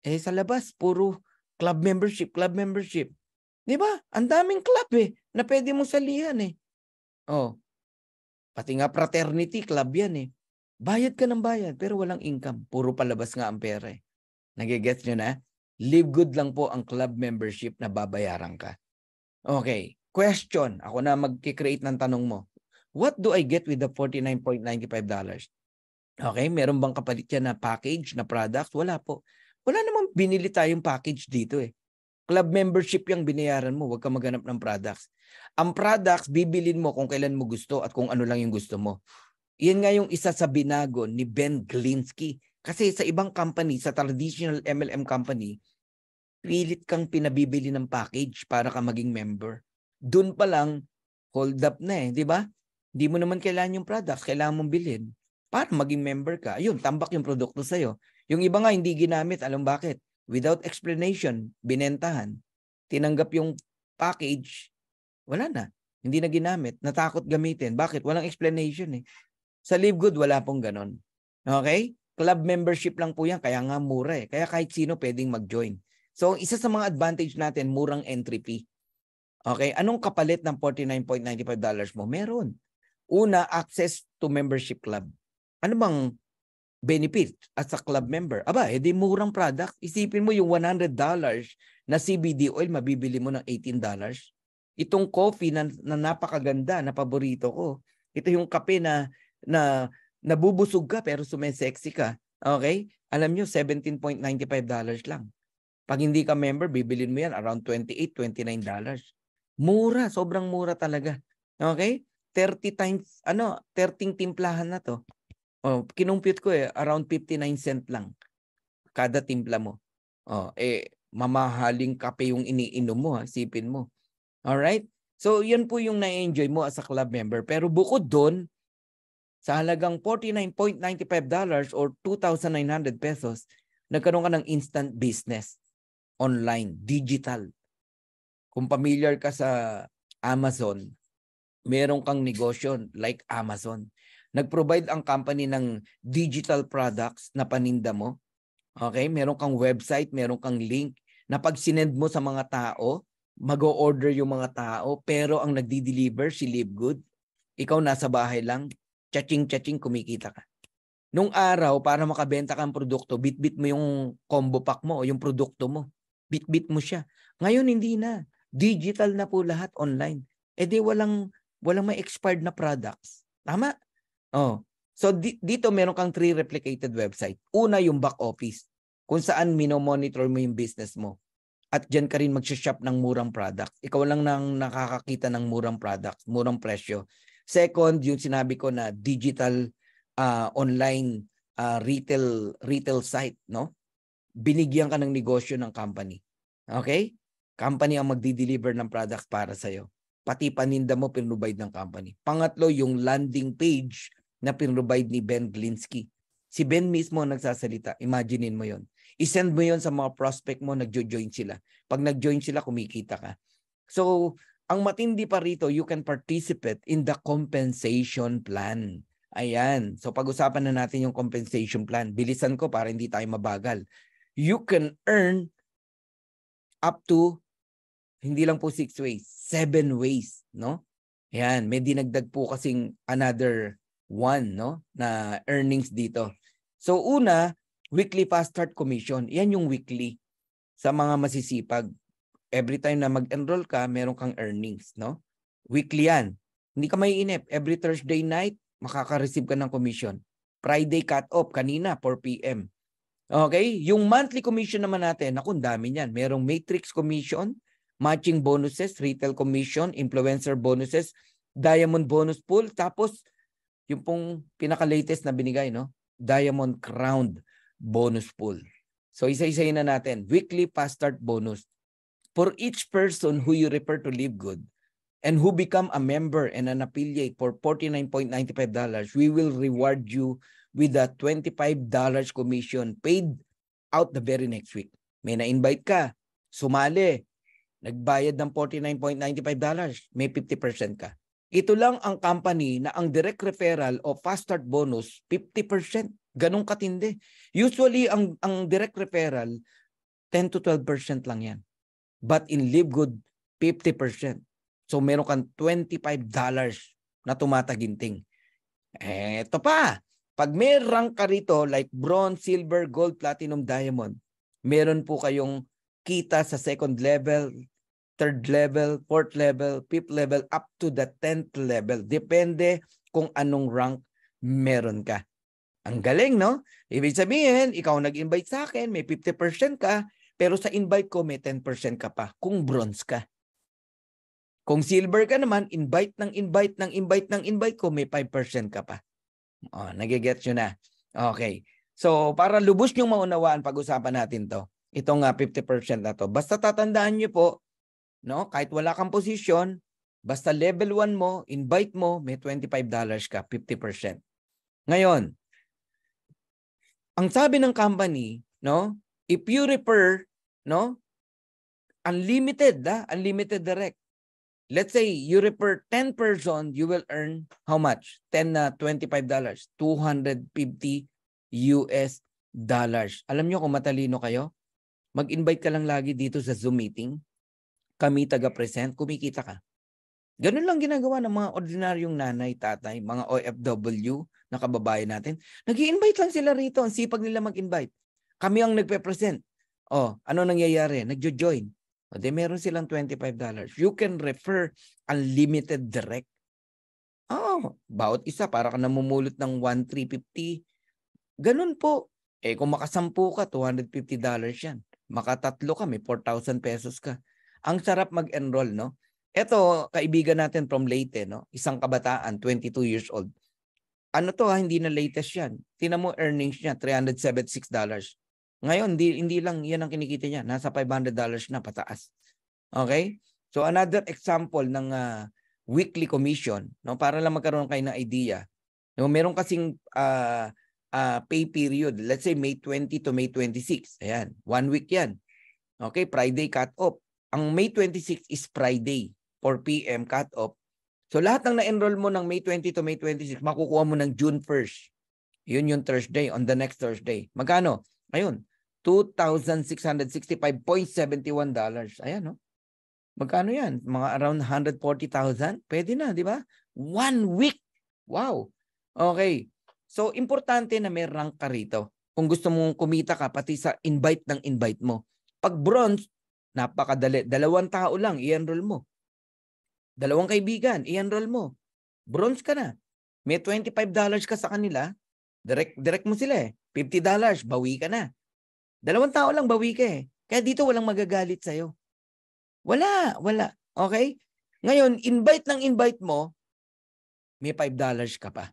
A: Sa labas, puro club membership, club membership. Di ba? Ang daming club na pwede mong salihan Pati nga fraternity club yan Bayad ka ng bayad pero walang income. Puro palabas nga ang pera Nagigets nyo na? Live Good lang po ang club membership na babayaran ka. Okay. Question. Ako na mag-create ng tanong mo. What do I get with the $49.95? Okay. Meron bang kapalit yan na package, na product? Wala po. Wala namang binili tayong package dito Club membership yung binayaran mo. Huwag ka maghanap ng products. Ang products, bibilin mo kung kailan mo gusto at kung ano lang yung gusto mo. Yan nga yung isa sa binago ni Ben Glinsky. Kasi sa ibang company, sa traditional MLM company, pilit kang pinabibili ng package para ka maging member. Doon pa lang, hold up na di ba? Hindi mo naman kailangan yung products, kailangan mong bilhin para maging member ka. Ayun, tambak yung produkto sa'yo. Yung iba nga hindi ginamit. Alam bakit? Without explanation, binentahan. Tinanggap yung package, wala na. Hindi na ginamit. Natakot gamitin. Bakit? Walang explanation eh. Sa Live Good, wala pong ganon. Okay? Club membership lang po yan. Kaya nga mura eh. Kaya kahit sino pwedeng mag-join. So, isa sa mga advantage natin, murang entry fee. Okay? Anong kapalit ng $49.95 mo? Meron. Una, access to membership club. Ano bang benefit as a club member? Aba, edi murang product. Isipin mo yung $100 na CBD oil, mabibili mo ng $18. Itong coffee na napakaganda, na paborito ko. Ito yung kape na nabubusog ka pero sumesexy ka. Okay? Alam nyo, $17.95 lang. Pag hindi ka member, bibilin mo yan around $28, $29. Mura, sobrang mura talaga. Okay? 30 times, 30 timplahan na to. Kinumpute ko around 59 cent lang kada timpla mo. Mamahaling kape yung iniinom mo, sipin mo. Alright? So, yan po yung na-enjoy mo as a club member. Pero bukod doon, sa halagang $49.95 or 2,900 pesos, nagkaroon ka ng instant business. Online, digital. Kung familiar ka sa Amazon, meron kang negosyo like Amazon. Nag-provide ang company ng digital products na paninda mo. Okay? Meron kang website, meron kang link na pag sinend mo sa mga tao, mag-o-order yung mga tao, pero ang nagdi-deliver si Live Good. Ikaw nasa bahay lang, chaching-chaching, kumikita ka. Nung araw, para makabenta kang produkto, bit-bit mo yung combo pack mo o yung produkto mo. Bit-bit mo siya. Ngayon, hindi na. Digital na po lahat online. Di walang may expired na products. Tama? So dito meron kang 3 replicated website. Una, yung back office, kung saan minomonitor mo yung business mo. At dyan ka rin magsha-shop ng murang product. Ikaw lang nang nakakakita ng murang product, murang presyo. Second, yung sinabi ko na digital online retail site, no? Binigyan ka ng negosyo ng company. Okay? Company ang magdi-deliver ng products para sa'yo. Pati paninda mo pinrovide ng company. Pangatlo, yung landing page na pinrovide ni Ben Glinsky. Si Ben mismo ang nagsasalita. Imaginein mo yon. I-send mo yon sa mga prospect mo, nagjo-join sila. Pag nag-join sila, kumikita ka. So, ang matindi pa rito, you can participate in the compensation plan. Ayan. So, pag-usapan na natin yung compensation plan. Bilisan ko para hindi tayo mabagal. You can earn up to, hindi lang po 6 ways, 7 ways, no? Ayan, may dinagdag po kasing another one, no, na earnings dito. So una, weekly fast start commission. Yan yung weekly sa mga masisipag. Every time na mag-enroll ka, meron kang earnings, no? Weekly yan. Hindi ka maiinip. Every Thursday night, makaka-receive ka ng commission. Friday cut-off, kanina, 4 p.m. Okay? Yung monthly commission naman natin, naku, dami niyan. Merong matrix commission, matching bonuses, retail commission, influencer bonuses, diamond bonus pool, tapos yung pong pinaka-latest na binigay, no? Diamond crowned bonus pool. So isa-isahin na natin. Weekly fast start bonus. For each person who you refer to Live Good and who become a member and an affiliate for $49.95, we will reward you with a $25 commission paid out the very next week. May na-invite ka, sumali, nagbayad ng $49.95, may 50% ka. Ito lang ang company na ang direct referral o fast start bonus, 50%. Ganong katindi. Usually, ang direct referral, 10 to 12% lang yan. But in Live Good, 50%. So, meron kang $25 na tumataginting. Eto pa. Pag may rank ka rito, like bronze, silver, gold, platinum, diamond, meron po kayong kita sa second level, third level, fourth level, fifth level, up to the 10th level. Depende kung anong rank meron ka. Ang galing, no? Ibig sabihin, ikaw nag-invite sa akin, may 50% ka, pero sa invite ko may 10% ka pa kung bronze ka. Kung silver ka naman, invite ko, may 5% ka pa. Nagigets nyo na. Okay. So, para lubos nyong maunawaan, pag-usapan natin to. Itong 50% na to. Basta tatandaan nyo po, no? Kahit wala kang posisyon, basta level 1 mo, invite mo, may $25 ka, 50%. Ngayon, Ang sabi ng company, no, if you refer, no, unlimited, unlimited direct. Let's say you refer 10 person, you will earn how much? 10 na $25, $250 US dollars. Alam nyo kung matalino kayo? Mag-invite ka lang lagi dito sa Zoom meeting. Kami taga-present, kumikita ka. Ganun lang ginagawa ng mga ordinaryong nanay, tatay, mga OFW na kababayan natin. Nag-i-invite lang sila rito. Ang sipag nila mag-invite. Kami ang nagpe-present. Oh, ano nangyayari? Nagjo-join. O di meron silang $25. You can refer unlimited direct. Oh, bawat isa para ka namumulot ng 1,350. Ganun po. Eh kung makasampu ka, $250 yan. Makatatlo ka, may 4,000 pesos ka. Ang sarap mag-enroll, no? Ito, kaibigan natin from Leyte, no? Isang kabataan, 22 years old. Ano to ha, hindi na latest yan. Tingnan mo earnings niya, $376. Ngayon, hindi lang yan ang kinikita niya. Nasa $500 na pataas. Okay? So another example ng weekly commission, no? Para lang magkaroon kayo ng idea. No, meron kasing pay period. Let's say May 20 to May 26. Ayan, 1 week yan. Okay, Friday cut-off. Ang May 26 is Friday, 4 p.m. cut-off. So lahat ng na-enroll mo ng May 20 to May 26, makukuha mo ng June 1st. Yun yung Thursday, on the next Thursday. Magkano? Ayun, $2,665.71. Ayan, no? Magkano yan? Mga around 140,000? Pwede na, di ba? 1 week. Wow. Okay. So, importante na may rank ka rito. Kung gusto mong kumita ka, pati sa invite ng invite mo. Pag bronze, napakadali. 2 tao lang, i-enroll mo. 2 kaibigan, i-enroll mo. Bronze ka na. May $25 ka sa kanila, direct mo sila eh. $50, bawi ka na. 2 tao lang, bawi ka eh. Kaya dito walang magagalit sa'yo. Wala. Okay? Ngayon, invite ng invite mo, may $5 ka pa.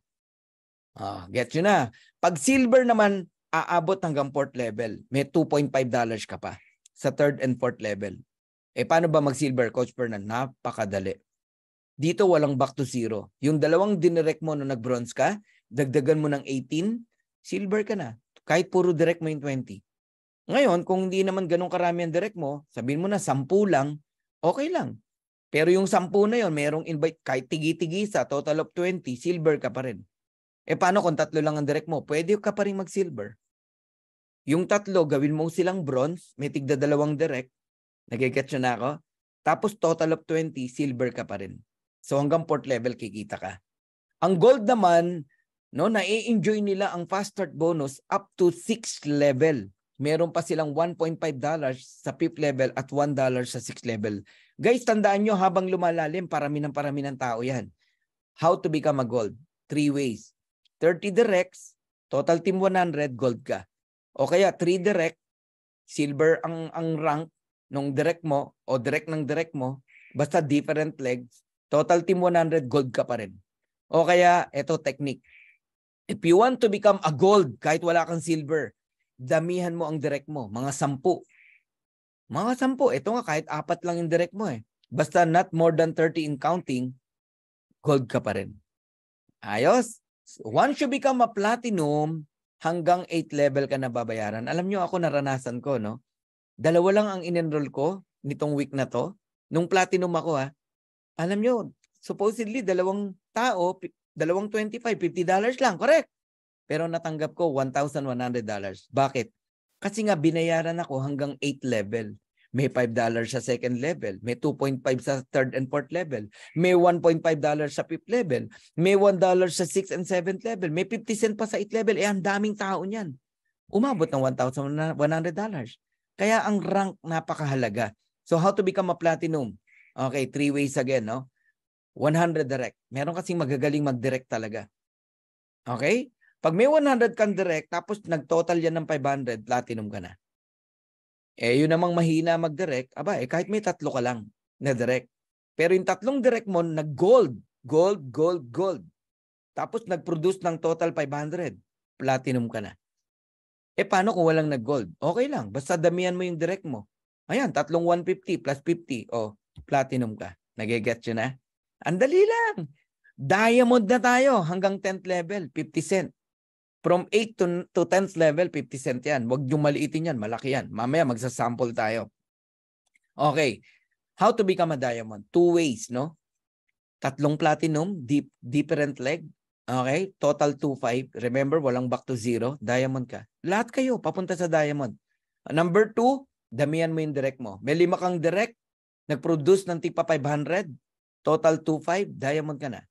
A: Get you na. Pag silver naman, aabot hanggang 4th level. May $2.5 ka pa sa 3rd and 4th level. Eh, paano ba mag-silver, Coach Fernan? Napakadali. Dito walang back to zero. Yung 2 dinirect mo na nag-bronze ka, dagdagan mo ng 18, silver ka na. Kahit puro direct mo yung 20. Ngayon, kung hindi naman ganun karami ang direct mo, sabihin mo na 10 lang, okay lang. Pero yung 10 na yon, merong invite, kahit tigi-tigi sa total of 20, silver ka pa rin. Eh paano kung 3 lang ang direct mo? Pwede ka pa rin mag-silver. Yung 3, gawin mo silang bronze, may tigda 2 direct. Nagigets na ako? Tapos total of 20, silver ka pa rin. So hanggang 4th level kikita ka. Ang gold naman, no, na-enjoy nila ang fast start bonus up to 6th level. Meron pa silang $1.5 sa 5th level at $1 sa 6th level. Guys, tandaan nyo, habang lumalalim, parami ng tao yan. How to become a gold? 3 ways. 30 directs, total team 100, gold ka. O kaya 3 direct, silver ang rank nung direct mo o direct ng direct mo, basta different legs, total team 100, gold ka pa rin. O kaya, eto technique. If you want to become a gold, kahit wala kang silver, damihan mo ang direct mo, mga 10. Mga 10, ito nga kahit 4 lang yung direct mo eh. Basta not more than 30 in counting, gold ka pa rin. Ayos? Once you become a platinum, hanggang 8th level ka na babayaran. Alam nyo ako, naranasan ko, no? 2 lang ang in-enroll ko nitong week na to. Nung platinum ako, ha? Alam nyo, supposedly, 2 tao, 225, $50 lang, correct? Pero natanggap ko $1,100. Bakit? Kasi nga binayaran ako hanggang 8th level. May $5 sa 2nd level. May 2.5 sa 3rd and 4th level. May $1.5 sa 5th level. May $1 sa 6th and 7th level. May 50 cent pa sa 8th level. Eh, ang daming tao niyan. Umabot ng $1,100. Kaya ang rank napakahalaga. So how to become a platinum? Okay, 3 ways again, no? 100 direct. Meron kasing magagaling mag-direct talaga. Okay? Pag may 100 kang direct, tapos nag-total yan ng 500, platinum ka na. Eh, yun namang mahina mag-direct, kahit may 3 ka lang na direct. Pero yung 3 direct mo, nag-gold. Gold. Tapos nag-produce ng total 500, platinum ka na. Eh, paano kung walang nag-gold? Okay lang, basta damihan mo yung direct mo. Ayan, 3 150 plus 50, platinum ka. Nagigets yun na? Ang dali lang. Diamond na tayo hanggang 10th level, 50 cent. From 8 to 10th level, 50 cent yan. Huwag yung maliitin yan, malaki yan. Mamaya magsasample tayo. Okay. How to become a diamond? 2 ways, no? 3 platinum, different leg. Okay? Total 2.5. Remember, walang back to zero. Diamond ka. Lahat kayo, papunta sa diamond. Number 2, damihan mo yung direct mo. May 5 kang direct, nag-produce ng tipa 500, total 2.5, diamond ka na.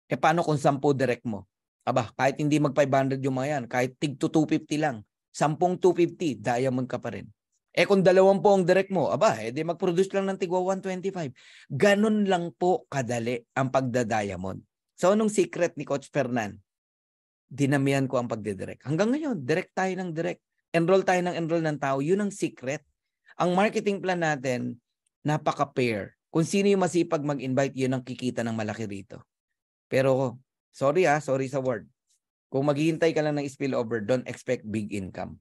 A: E paano kung 10 direct mo? Aba, kahit hindi mag-500 yung mga yan, kahit tig to 250 lang, 10 250, diamond ka pa rin. Eh kung 20 ang direct mo, aba, edi mag-produce lang ng tigwa 125. Ganun lang po kadali ang pagda-diamond. So, anong secret ni Coach Fernan? Dinamihan ko ang pagdidirect. Hanggang ngayon, direct tayo ng direct. Enroll tayo ng tao. Yun ang secret. Ang marketing plan natin, napaka-pair. Kung sino yung masipag mag-invite, yun ang kikita ng malaki rito. Pero, sorry sa word. Kung maghihintay ka lang ng spillover, don't expect big income.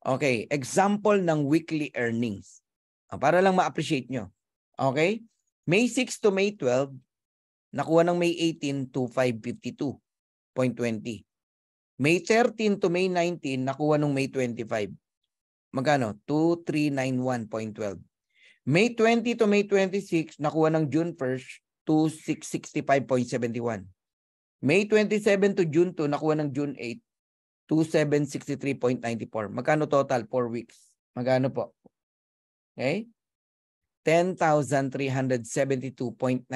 A: Okay, example ng weekly earnings. Para lang ma-appreciate nyo. Okay? May 6 to May 12, nakuha ng May 18 to 552.20. May 13 to May 19, nakuha ng May 25. Magkano? 2391.12. May 20 to May 26, nakuha ng June 1st, 2665.71. May 27 to June 2, nakuha ng June 8, 2763.94. Magkano total? 4 weeks. Magkano po? Okay? $10,372.97.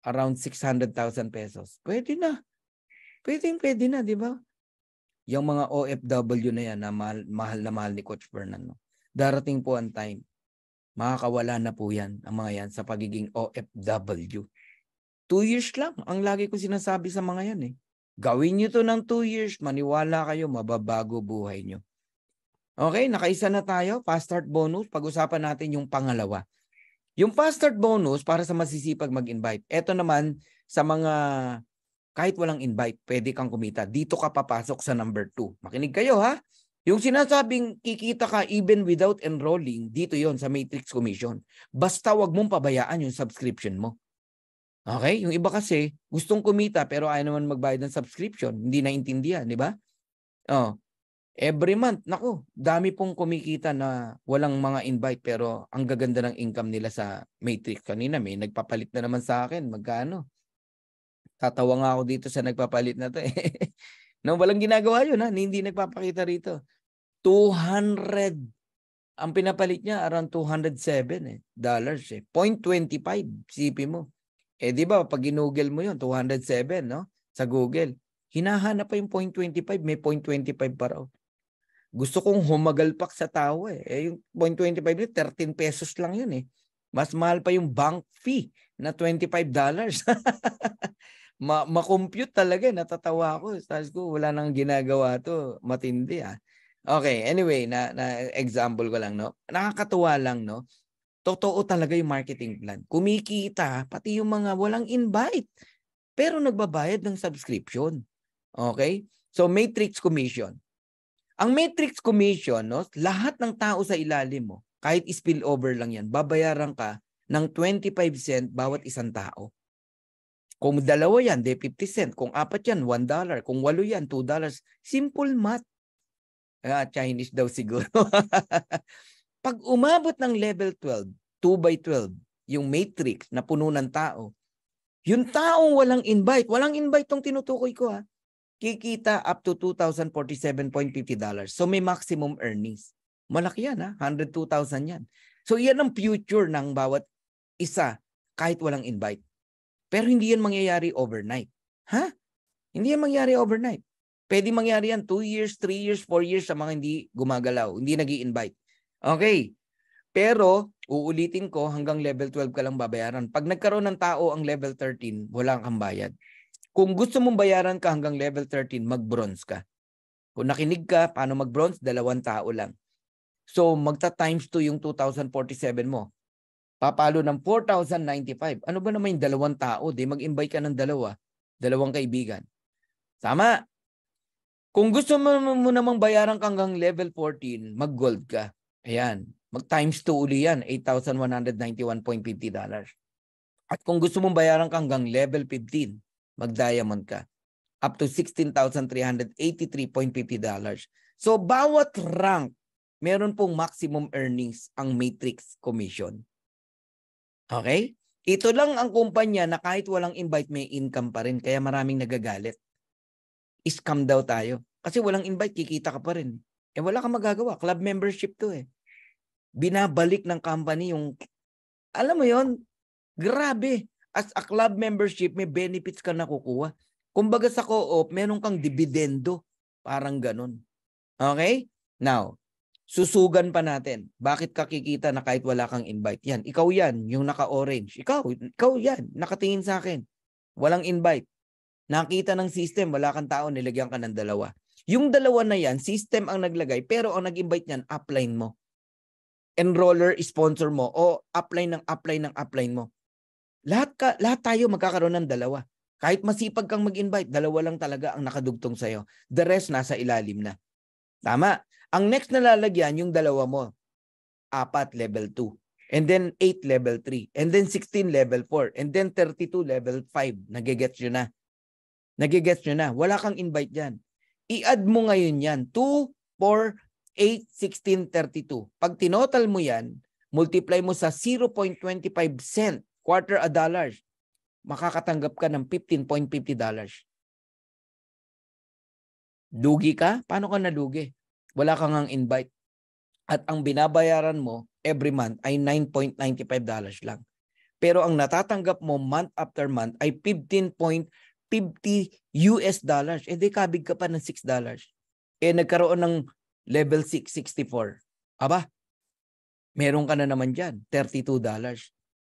A: Around 600,000 pesos. Pwede na. Pwede na, di ba? Yung mga OFW na yan na mahal ni Coach Fernan. Darating po ang time. Makakawala na po yan, ang mga yan, sa pagiging OFW. 2 years lang. Ang lagi ko sinasabi sa mga yan eh. Gawin nyo to ng 2 years, maniwala kayo, mababago buhay nyo. Okay, nakaisa na tayo. Fast start bonus. Pag-usapan natin yung pangalawa. Yung fast start bonus para sa masisipag mag-invite. Ito naman sa mga kahit walang invite, pwede kang kumita. Dito ka papasok sa number 2. Makinig kayo ha. Yung sinasabing kikita ka even without enrolling, dito yon sa Matrix Commission. Basta wag mong pabayaan yung subscription mo. Okay? Yung iba kasi, gustong kumita pero ayaw naman magbayad ng subscription. Hindi naintindihan, di ba? Oh, every month, naku, dami pong kumikita na walang mga invite pero ang gaganda ng income nila sa Matrix. Kanina may nagpapalit na naman sa akin. Magkano? Tatawa nga ako dito sa nagpapalit na to eh. No, walang ginagawa yun ha. Hindi nagpapakita rito. 200. Ang pinapalit niya around 207 dollars eh. 0.25 CP mo. Eh di ba pag ginugel mo yun 207 no sa Google. Hinahanap pa yung 0.25, may 0.25 pa raw. Gusto kong humagalpak sa tao eh. Yung 0.25 yun, 13 pesos lang yun eh. Mas mahal pa yung bank fee na $25. Ma-compute talaga, natatawa ako. Sabi ko, wala nang ginagawa to. Matindi ah. Okay, anyway, na example ko lang, no? Nakakatuwa lang, no? Totoo talaga yung marketing plan. Kumikita, pati yung mga walang invite. Pero nagbabayad ng subscription. Okay? So, Matrix Commission. Ang Matrix Commission, no? Lahat ng tao sa ilalim mo, kahit spillover lang yan, babayaran ka ng 25 cent bawat isang tao. Kung 2 yan, de 50 cent. Kung 4 yan, $1. Kung 8 yan, $2. Simple math. Chinese daw siguro. Pag umabot ng level 12, 2 by 12, yung matrix na puno ng tao, yung taong walang invite tong tinutukoy ko ha, kikita up to $2,047.50. So may maximum earnings. Malaki yan ha, 102,000 yan. So yan ang future ng bawat isa kahit walang invite. Pero hindi yan mangyayari overnight. Ha? Hindi yan mangyayari overnight. Pwede mangyari yan 2 years, 3 years, 4 years sa mga hindi gumagalaw, hindi nag-i-invite. Okay. Pero, uulitin ko, hanggang level 12 ka lang babayaran. Pag nagkaroon ng tao ang level 13, wala kang bayad. Kung gusto mong bayaran ka hanggang level 13, mag-bronze ka. Kung nakinig ka, paano mag-bronze? 2 tao lang. So, magta-times 2 yung 2,047 mo. Papalo ng 4,095. Ano ba naman yung 2 tao? Di mag-invite ka ng 2 kaibigan. Tama. Kung gusto mo namang bayaran ka hanggang level 14, mag-gold ka. Ayan. Mag-times 2 uli yan. $8,191.50. At kung gusto mong bayaran ka hanggang level 15, mag-diamond ka. up to $16,383.50. So bawat rank, meron pong maximum earnings ang Matrix Commission. Okay? Ito lang ang kumpanya na kahit walang invite may income pa rin, kaya maraming nagagalit. Scam daw tayo. Kasi walang invite, kikita ka pa rin. Eh wala kang magagawa. Club membership to eh. Binabalik ng company yung, alam mo yon, grabe. As a club membership, may benefits ka nakukuha. Kumbaga sa co-op, meron kang dividendo. Parang ganun. Okay? Now, susugan pa natin. Bakit ka kikita na kahit wala kang invite? Yan, ikaw yan, yung naka-orange. Ikaw yan, nakatingin sa akin. Walang invite. Nakita ng system, wala kang tao, nilagyan ka ng dalawa. Yung dalawa na yan, system ang naglagay, pero ang nag-invite niyan, upline mo. Enroller, sponsor mo, o upline mo. Lahat tayo magkakaroon ng dalawa. Kahit masipag kang mag-invite, dalawa lang talaga ang nakadugtong sa'yo. The rest nasa ilalim na. Tama. Ang next na lalagyan, yung dalawa mo. 4, level 2. And then 8, level 3. And then 16, level 4. And then 32, level 5. Nagigets nyo na. Wala kang invite dyan. I-add mo ngayon yan. 2, 4, 8, 16, 32. Pag tinotal mo yan, multiply mo sa 0.25 cent, quarter a dollar, makakatanggap ka ng $15.50. Lugi ka? Paano ka nalugi? Wala kang ang invite. At ang binabayaran mo every month ay $9.95 lang. Pero ang natatanggap mo month after month ay $15.50. Eh di kabig ka pa ng $6. Eh nagkaroon ng level 6, 64. Aba, meron ka na naman dyan, $32.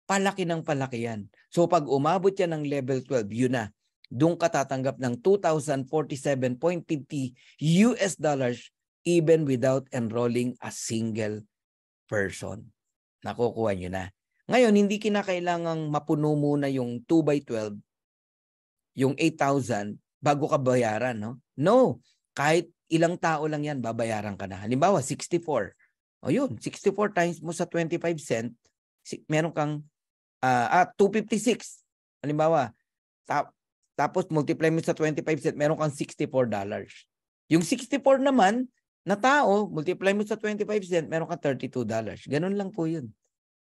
A: Palaki ng palaki yan. So pag umabot yan ng level 12, yun na. Doon ka tatanggap ng $2,047.50 even without enrolling a single person. Nakukuha nyo na. Ngayon, hindi kinakailangang mapuno muna yung 2x12, yung 8,000, bago ka bayaran. No. Kahit ilang tao lang yan, babayaran ka na. Halimbawa, 64. O yun, 64 times mo sa 25 cent, meron kang 256. Halimbawa, tapos multiply mo sa 25 cent, meron kang $64. Yung 64 naman na tao, multiply mo sa 25 cent, meron kang $32. Ganun lang po yun.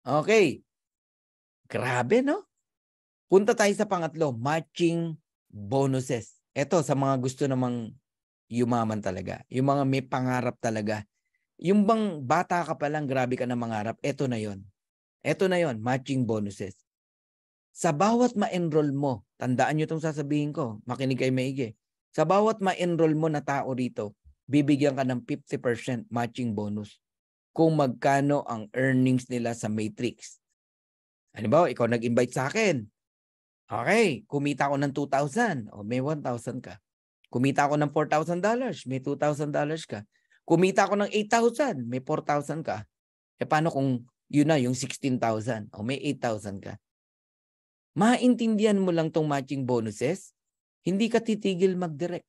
A: Okay. Grabe, no? Punta tayo sa pangatlo, matching bonuses. Ito, sa mga gusto namang yumaman talaga. Yung mga may pangarap talaga. Yung bang bata ka pa lang, grabe ka na mangarap, ito na yon. Ito na yon, matching bonuses. Sa bawat ma-enroll mo, tandaan nyo itong sasabihin ko, makinig kayo maigi. Sa bawat ma-enroll mo na tao rito, bibigyan ka ng 50% matching bonus kung magkano ang earnings nila sa Matrix. Halimbawa, ikaw nag-invite sa akin. Okay, kumita ako ng 2,000, o may 1,000 ka. Kumita ako ng $4,000, may $2,000 ka. Kumita ako ng 8,000, may 4,000 ka. E paano kung yun na, yung 16,000, o may 8,000 ka? Maintindihan mo lang tong matching bonuses, hindi ka titigil mag-direct.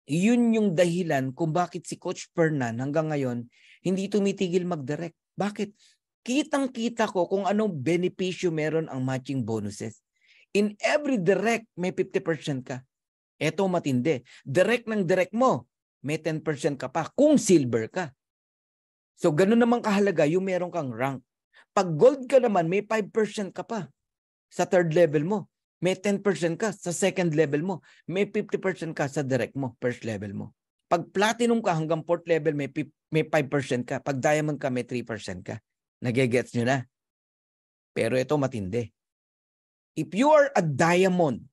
A: Yun yung dahilan kung bakit si Coach Fernan hanggang ngayon hindi tumitigil mag-direct. Bakit? Kitang-kita ko kung anong benepisyo meron ang matching bonuses. In every direct, may 50% ka. Eto matindi. Direct ng direct mo, may 10% ka pa kung silver ka. So ganun naman kahalaga yung meron kang rank. Pag gold ka naman, may 5% ka pa sa third level mo. May 10% ka sa second level mo. May 50% ka sa direct mo, first level mo. Pag platinum ka hanggang fourth level, may 5% ka. Pag diamond ka, may 3% ka. Nagigets nyo na. Pero ito matindi. If you are a diamond,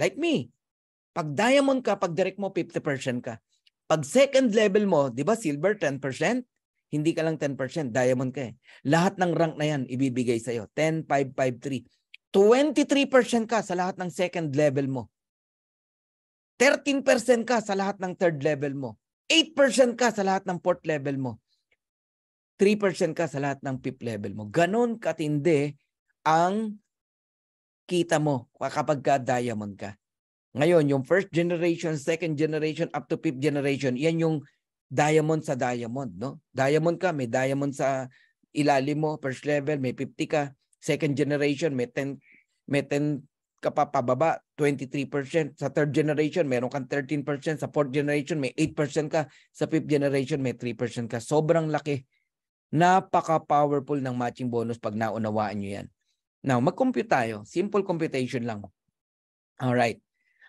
A: like me, pag diamond ka, pag direct mo, 50% ka. Pag second level mo, di ba silver 10%? Hindi ka lang 10%, diamond ka eh. Lahat ng rank na yan, ibibigay sa'yo. 10, 5, 5, 3. 23% ka sa lahat ng second level mo. 13% ka sa lahat ng third level mo. 8% ka sa lahat ng fourth level mo. 3% ka sa lahat ng fifth level mo. Ganon katindi ang kita mo kapag ka diamond ka. Ngayon, yung first generation, second generation, up to fifth generation, yan yung diamond sa diamond, no? Diamond ka, may diamond sa ilalim mo, first level, may 50 ka. Second generation, may 10 ka pa pababa, 23%. Sa third generation, meron kang 13%. Sa fourth generation, may 8% ka. Sa fifth generation, may 3% ka. Sobrang laki. Napaka-powerful ng matching bonus pag naunawaan nyo yan. Now, mag-compute tayo. Simple computation lang. Alright.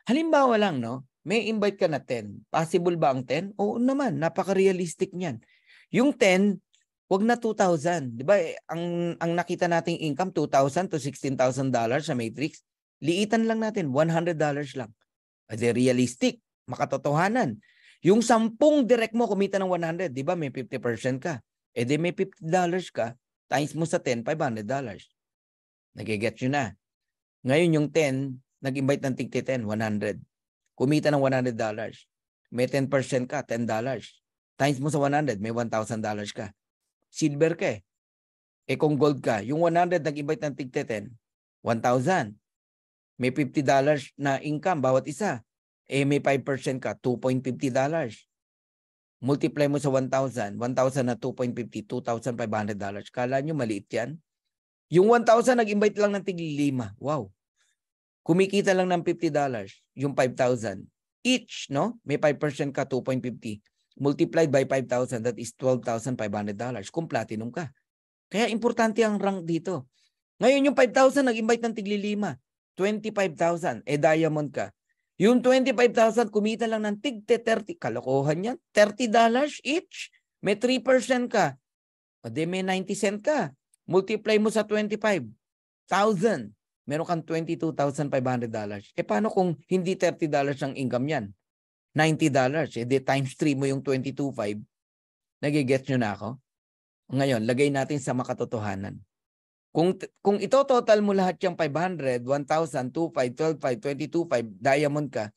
A: Halimbawa lang, no? May invite ka na 10. Possible ba ang 10? Oo naman. Napaka-realistic niyan. Yung 10, wag na 2,000. Di ba? Ang nakita nating income, $2,000 to $16,000 sa matrix. Liitan lang natin, $100 lang. Adi realistic, makatotohanan. Yung 10 direct mo kumita ng 100, di ba? May 50% ka. E di may $50 ka, times mo sa 10, $500. Nagigets nyo na. Ngayon yung 10, nag-invite ng tigti 10, 100. Kumita ng $100. May 10% ka, $10. Times mo sa 100, may $1,000 ka. Silver ka eh. Eh kung gold ka, yung 100 nag-invite ng tigti 10, 1,000. May $50 na income bawat isa. Eh may 5% ka, $2.50. Multiply mo sa 1,000. 1,000 na 2.50, $2,500. Kala nyo maliit yan? Yung 1,000 nag-invite lang ng tigli 5. Wow. Kumikita lang ng $50. Yung 5,000. Each, no? May 5% ka, 2.50. Multiplied by 5,000, that is $12,500. Kung platinum ka. Kaya importante ang rank dito. Ngayon yung 5,000 nag-invite ng tigli 5. 25,000. Eh diamond ka. Yung 25,000 kumita lang ng tigte 30. Kalokohan yan. $30 each. May 3% ka. O di may 90 cent ka. Multiply mo sa 25,000. Meron kang $22,500. Eh paano kung hindi $30 ang income yan? $90. Eh di times 3 mo yung 22,500. Nagigets nyo na ako? Ngayon, lagay natin sa makatotohanan. Kung ito total mo lahat yung 500, 1,000, 2,500, 12,500, 22,500, diamond ka,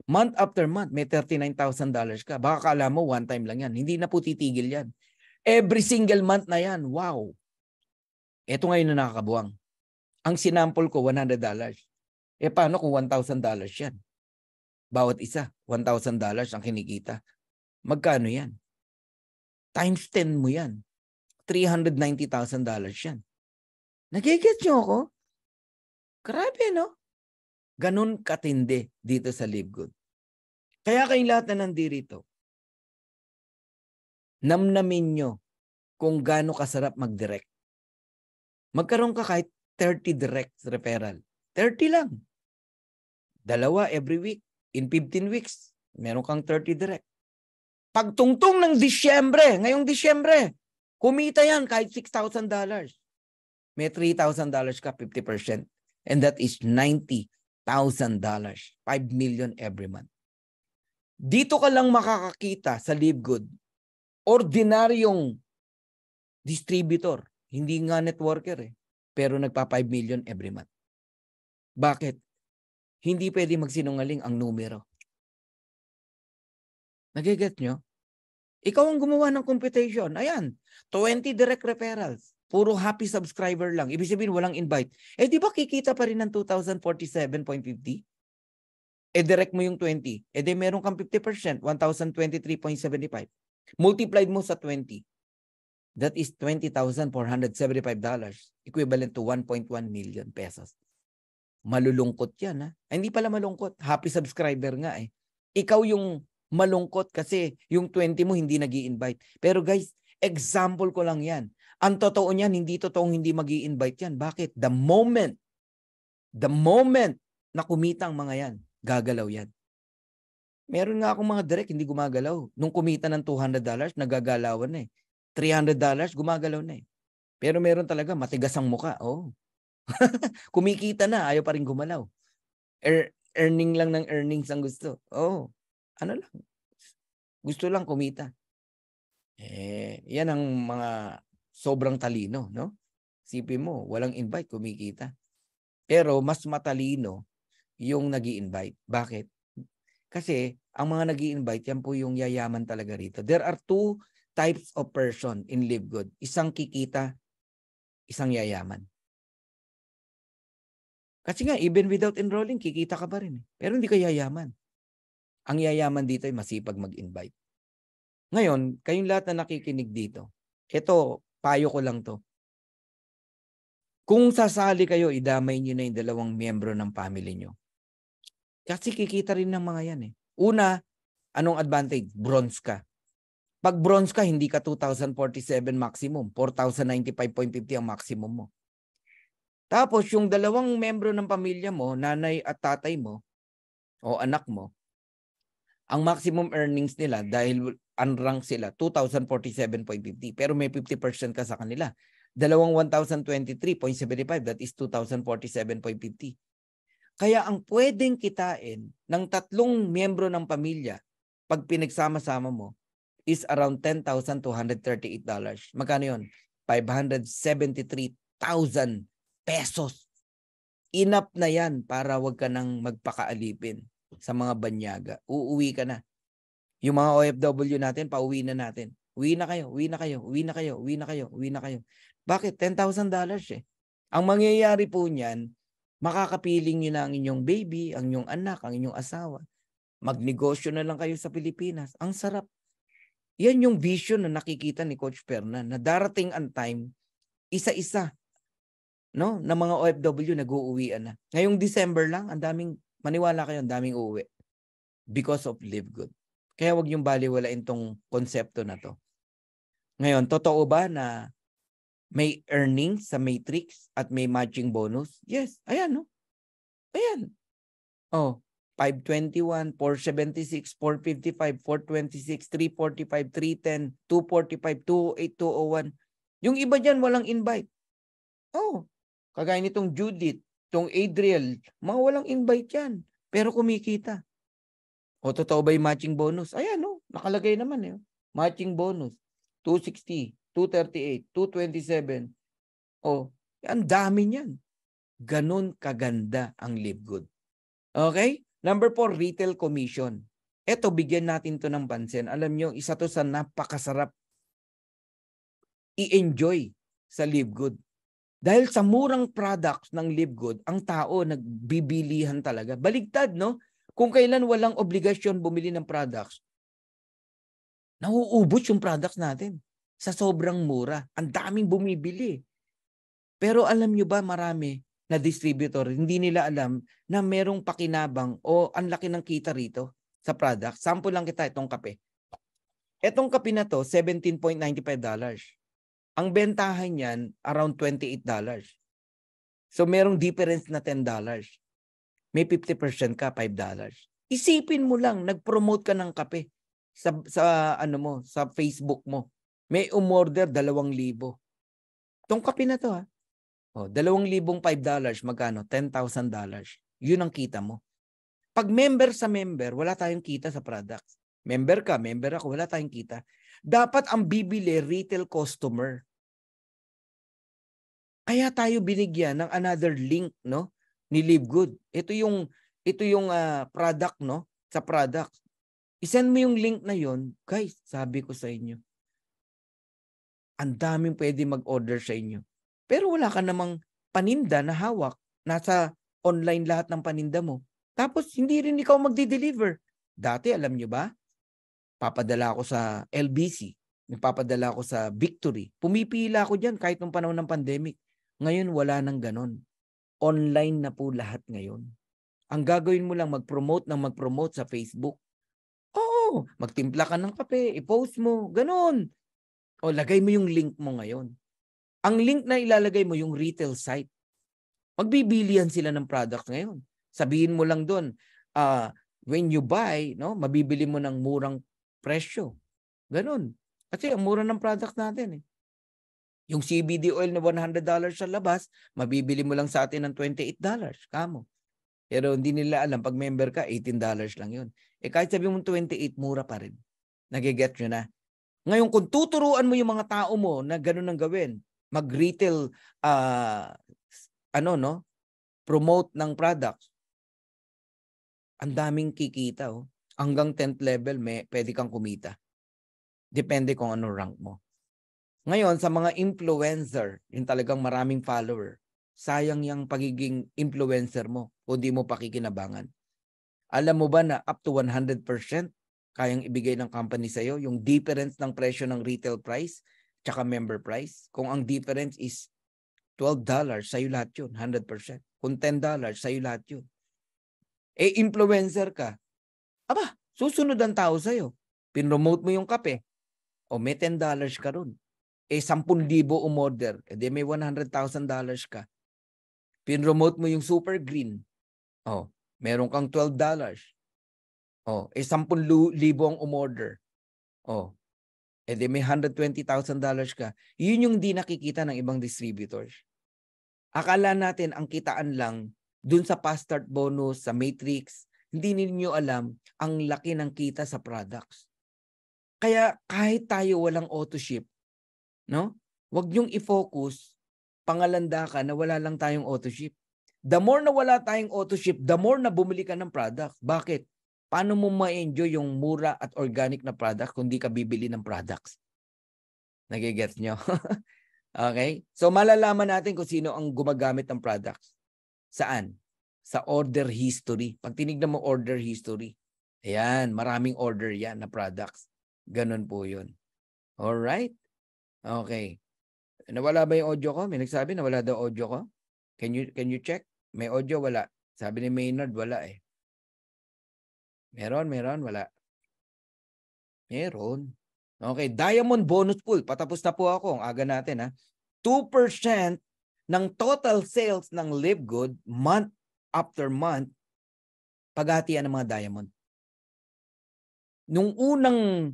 A: month after month, may $39,000 ka. Baka kala mo one time lang yan. Hindi na po titigil yan. Every single month na yan. Wow. Ito ngayon na nakakabuwang. Ang sinample ko, $100. Eh paano kung $1,000 yan? Bawat isa, $1,000 ang kinikita. Magkano yan? Times 10 mo yan. $390,000 yan. Nagigets nyo ako? Grabe, no? Ganun katindi dito sa Live Good. Kaya kayong lahat na nandirito, namnamin nyo kung gaano kasarap mag-direct. Magkaroon ka kahit 30 direct referral. 30 lang. 2 every week. In 15 weeks, meron kang 30 direct. Pagtungtong ng Disyembre, ngayong Disyembre, kumita yan kahit $6,000. May $3,000 ka, 50%. And that is $90,000. 5 million every month. Dito ka lang makakakita sa Live Good. Ordinaryong distributor. Hindi nga networker eh. Pero nagpa 5 million every month. Bakit? Hindi pwede magsinungaling ang numero. Nagiget nyo? Ikaw ang gumawa ng computation. Ayan, 20 direct referrals. Puro happy subscriber lang. Ibig sabihin, walang invite. Eh, di ba kikita pa rin ng 2,047.50? Eh, direct mo yung 20. Eh, di meron kang 50%, 1,023.75. Multiplied mo sa 20. That is $20,475. Equivalent to 1.1 million pesos. Malulungkot yan, ha? Ay, hindi pala malungkot. Happy subscriber nga eh. Ikaw yung malungkot kasi yung 20 mo hindi nag-i-invite. Pero guys, example ko lang yan. Ang totoo niyan, hindi totoong hindi mag-i-invite yan. Bakit? The moment na kumita ang mga yan, gagalaw yan. Meron nga akong mga direct, hindi gumagalaw. Nung kumita ng $200, nagagalawan na eh. $300, gumagalaw na eh. Pero meron talaga, matigas ang muka. Oh. Kumikita na, ayaw pa rin gumalaw. Earning lang ng earnings ang gusto. Oh, ano lang. Gusto lang kumita. Eh, yan ang mga sobrang talino, no? Sipin mo, walang invite, kumikita. Pero mas matalino yung nag-i-invite. Bakit? Kasi ang mga nag-i-invite, yan po yung yayaman talaga rito. There are two types of person in Live Good. Isang kikita, isang yayaman. Kasi nga, even without enrolling, kikita ka pa rin. Pero hindi ka yayaman. Ang yayaman dito ay masipag mag-invite. Ngayon, kayong lahat na nakikinig dito, ito, payo ko lang to. Kung sasali kayo, idamay nyo na yung 2 miyembro ng family nyo. Kasi kikita rin ng mga yan eh. Una, anong advantage? Bronze ka. Pag bronze ka, hindi ka 2,047 maximum. 4,095.50 ang maximum mo. Tapos, yung 2 miyembro ng pamilya mo, nanay at tatay mo, o anak mo, ang maximum earnings nila, dahil unrank sila, 2,047.50. Pero may 50% ka sa kanila. 1,023.75, that is 2,047.50. Kaya ang pwedeng kitain ng 3 miyembro ng pamilya, pag pinagsama-sama mo, is around $10,238. Magkano yun? 573,000 pesos. Enough na yan para wag ka nang magpakaalipin sa mga banyaga. Uuwi ka na. Yung mga OFW natin, pauwi na natin. Uwi na kayo, uwi na kayo, uwi na kayo, uwi na kayo, uwi na kayo. Bakit? $10,000 eh. Ang mangyayari po niyan, makakapiling nyo na ang inyong baby, ang inyong anak, ang inyong asawa. Magnegosyo na lang kayo sa Pilipinas. Ang sarap. Yan yung vision na nakikita ni Coach Fernan, na darating ang time, isa-isa, no, na mga OFW nag-uuwian na. Ngayong December lang, ang daming, maniwala kayo, ang daming uuwi. Because of Live Good. Kaya wag niyong baliwalain tong konsepto na to. Ngayon, totoo ba na may earnings sa Matrix at may matching bonus? Yes. Ayan, no? Ayan. Oh, 521, 476, 455, 426, 345, 310, 245, 208, 201. Yung iba dyan, walang invite. Oh, kagaya nitong Judith, itong Adriel, mga walang invite yan. Pero kumikita. O totoo ba yung matching bonus? Ayan, no? Nakalagay naman eh. Matching bonus. 260, 238, 227. O, ang dami niyan. Ganon kaganda ang Live Good. Okay? Number 4, retail commission. Eto, bigyan natin to ng pansin. Alam nyo, isa to sa napakasarap i-enjoy sa Live Good. Dahil sa murang products ng Live Good, ang tao nagbibilihan talaga. Baligtad, no? Kung kailan walang obligasyon bumili ng products, nauubos yung products natin sa sobrang mura. Ang daming bumibili. Pero alam nyo ba, marami na distributor, hindi nila alam na merong pakinabang o ang laki ng kita rito sa product. Sample lang kita itong kape. Itong kape na to, $17.95. Ang bentahan niyan, around $28. So merong difference na $10. May 50% ka, $5. Isipin mo lang, nag-promote ka ng kape sa ano mo, sa Facebook mo. May umorder 2,000. Itong kape na to ha. Oh, $2,005, magkano? $10,000. Yun ang kita mo. Pag member sa member, wala tayong kita sa products. Member ka, member ako, wala tayong kita. Dapat ang bibili retail customer. Kaya tayo binigyan ng another link, no, ni Live Good. Ito yung product, no, sa product. I-send mo yung link na yon, guys, sabi ko sa inyo. Ang daming pwede mag-order sa inyo. Pero wala ka namang paninda na hawak. Nasa online lahat ng paninda mo. Tapos hindi rin ikaw magdi-deliver. Dati, alam nyo ba? Papadala ako sa LBC. Papadala ako sa Victory. Pumipila ako dyan kahit nung panahon ng pandemic. Ngayon, wala nang ganon. Online na po lahat ngayon. Ang gagawin mo lang, mag-promote sa Facebook. Oo, magtimpla ka ng kape, i-post mo, ganon. O, lagay mo yung link mo ngayon. Ang link na ilalagay mo, yung retail site. Magbibilihan sila ng products ngayon. Sabihin mo lang doon, when you buy, no, mabibili mo ng murang presyo. Ganon. Kasi ang mura ng products natin eh. Yung CBD oil na $100 sa labas, mabibili mo lang sa atin ng $28. Kamo. Pero hindi nila alam, pag member ka, $18 lang yun. Eh kahit sabi mo 28, mura pa rin. Nagiget nyo na. Ngayon, kung tuturuan mo yung mga tao mo na gano'n ang gawin, mag-retail, promote ng products, ang daming kikita. Oh. Hanggang 10th level, pwede kang kumita. Depende kung ano rank mo. Ngayon, sa mga influencer, yung talagang maraming follower, sayang yung pagiging influencer mo o di mo pakikinabangan. Alam mo ba na up to 100% kayang ibigay ng company sa'yo yung difference ng presyo ng retail price tsaka member price? Kung ang difference is $12, sa'yo lahat yun, 100%. Kung $10, sa'yo lahat yun. Eh, influencer ka. Aba, susunod ang tao sa'yo. Pinromote mo yung kape. O may $10 ka ron. Eh, 10,000 umorder. Eh, di may $100,000 ka. Pinromote mo yung super green. O, meron kang $12. O, eh, 10,000 ang umorder. O, eh, di may $120,000 ka. Yun yung di nakikita ng ibang distributors. Akala natin ang kitaan lang dun sa fast start bonus, sa matrix. Hindi ninyo alam ang laki ng kita sa products. Kaya kahit tayo walang auto ship, no? Huwag niyong i-focus, pangalanda ka na wala lang tayong auto ship. The more na wala tayong auto ship, the more na bumili ka ng product. Bakit? Paano mo ma-enjoy yung mura at organic na product kung di ka bibili ng products? Nagigets nyo? Okay? So malalaman natin kung sino ang gumagamit ng products. Saan? Sa order history. Pag tinignan mo order history, ayan, maraming order yan na products. Ganun po yun. Alright? Okay. Nawala ba yung audio ko? May nagsabi nawala daw audio ko? Can you check? May audio? Wala. Sabi ni Maynard, wala eh. Meron, wala. Meron. Okay, Diamond Bonus Pool. Patapos na po ako. Ang aga natin ha. 2% ng total sales ng Live Good month after month paghatian ng mga diamond. Nung unang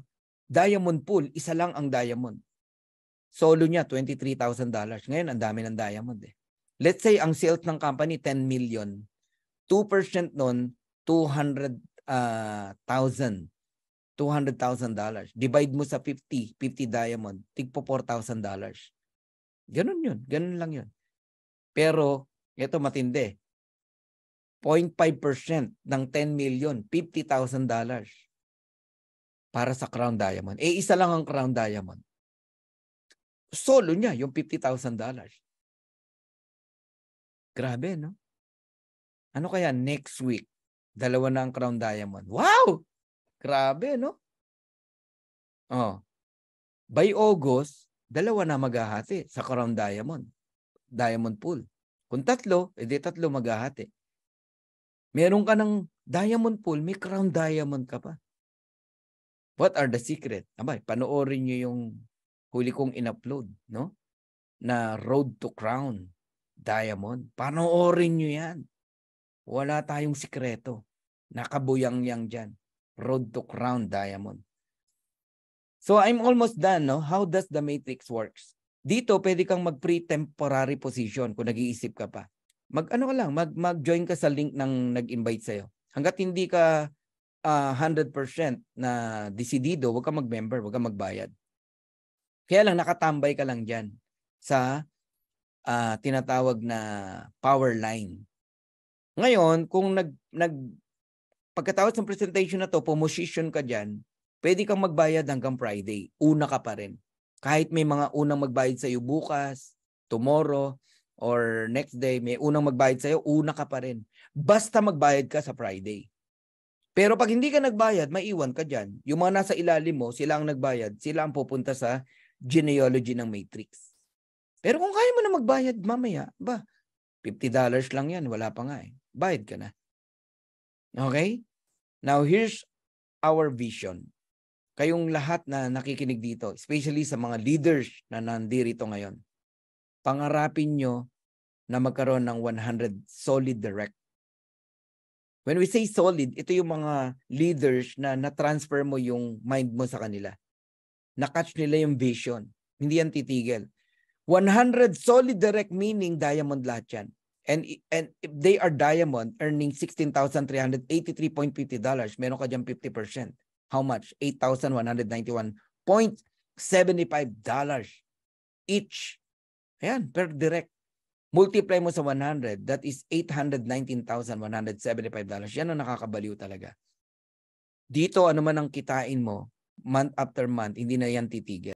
A: diamond pool, isa lang ang diamond. Solo niya, $23,000. Ngayon, ang dami ng diamond eh. Let's say, ang sales ng company, 10 million. 2% nun, $200,000. Divide mo sa 50 diamond, tigpo $4,000. Ganun yun. Ganun lang yun. Pero, ito matindi. 0.5% ng 10 million, $50,000 para sa Crown Diamond. Eh, isa lang ang Crown Diamond. Solo niya, yung $50,000. Grabe, no? Ano kaya next week? Dalawa na ang Crown Diamond. Wow! Grabe, no? Oh. By August, dalawa na maghahati sa Crown Diamond. Diamond Pool. Kung tatlo, edi tatlo maghahati. Meron ka ng Diamond Pool, may Crown Diamond ka pa. What are the secret? Abay, panoorin nyo yung huli kong in-upload, no? Na Road to Crown Diamond. Panoorin nyo yan. Wala tayong sikreto. Nakabuyang-yang dyan. Road to Crown Diamond. So I'm almost done, no? How does the matrix works? Dito, pwede kang mag-pre-temporary position kung nag-iisip ka pa. Mag-join ka sa link ng nag-invite sa'yo. Hanggat hindi ka 100% na desidido, huwag ka mag-member, huwag ka magbayad. Kaya lang, nakatambay ka lang dyan sa tinatawag na power line. Ngayon, kung pagkatapos ng presentation na to, pumosisyon ka dyan, pwede kang magbayad hanggang Friday. Una ka pa rin. Kahit may mga unang magbayad sa'yo bukas, tomorrow, or next day, may unang magbayad sa'yo, una ka pa rin. Basta magbayad ka sa Friday. Pero pag hindi ka nagbayad, maiwan ka dyan. Yung mga nasa ilalim mo, sila ang nagbayad, sila ang pupunta sa genealogy ng matrix. Pero kung kaya mo na magbayad mamaya, $50 lang yan, wala pa nga eh. Bayad ka na. Okay? Now, here's our vision. Kayong lahat na nakikinig dito, especially sa mga leaders na nandirito ngayon, pangarapin nyo na magkaroon ng 100 solid direct. When we say solid, ito yung mga leaders na na-transfer mo yung mind mo sa kanila. Na-catch nila yung vision. Hindi yan titigil. 100 solid direct meaning diamond lahat yan. And if they are diamond, earning $16,383.50, meron ka dyan 50%. How much? $8,191.75 each. Ayan, per direct. Multiply mo sa 100, that is $819,175. Yan ang nakakabaliw talaga. Dito, ano man ang kitain mo, month after month, hindi na yan titigil.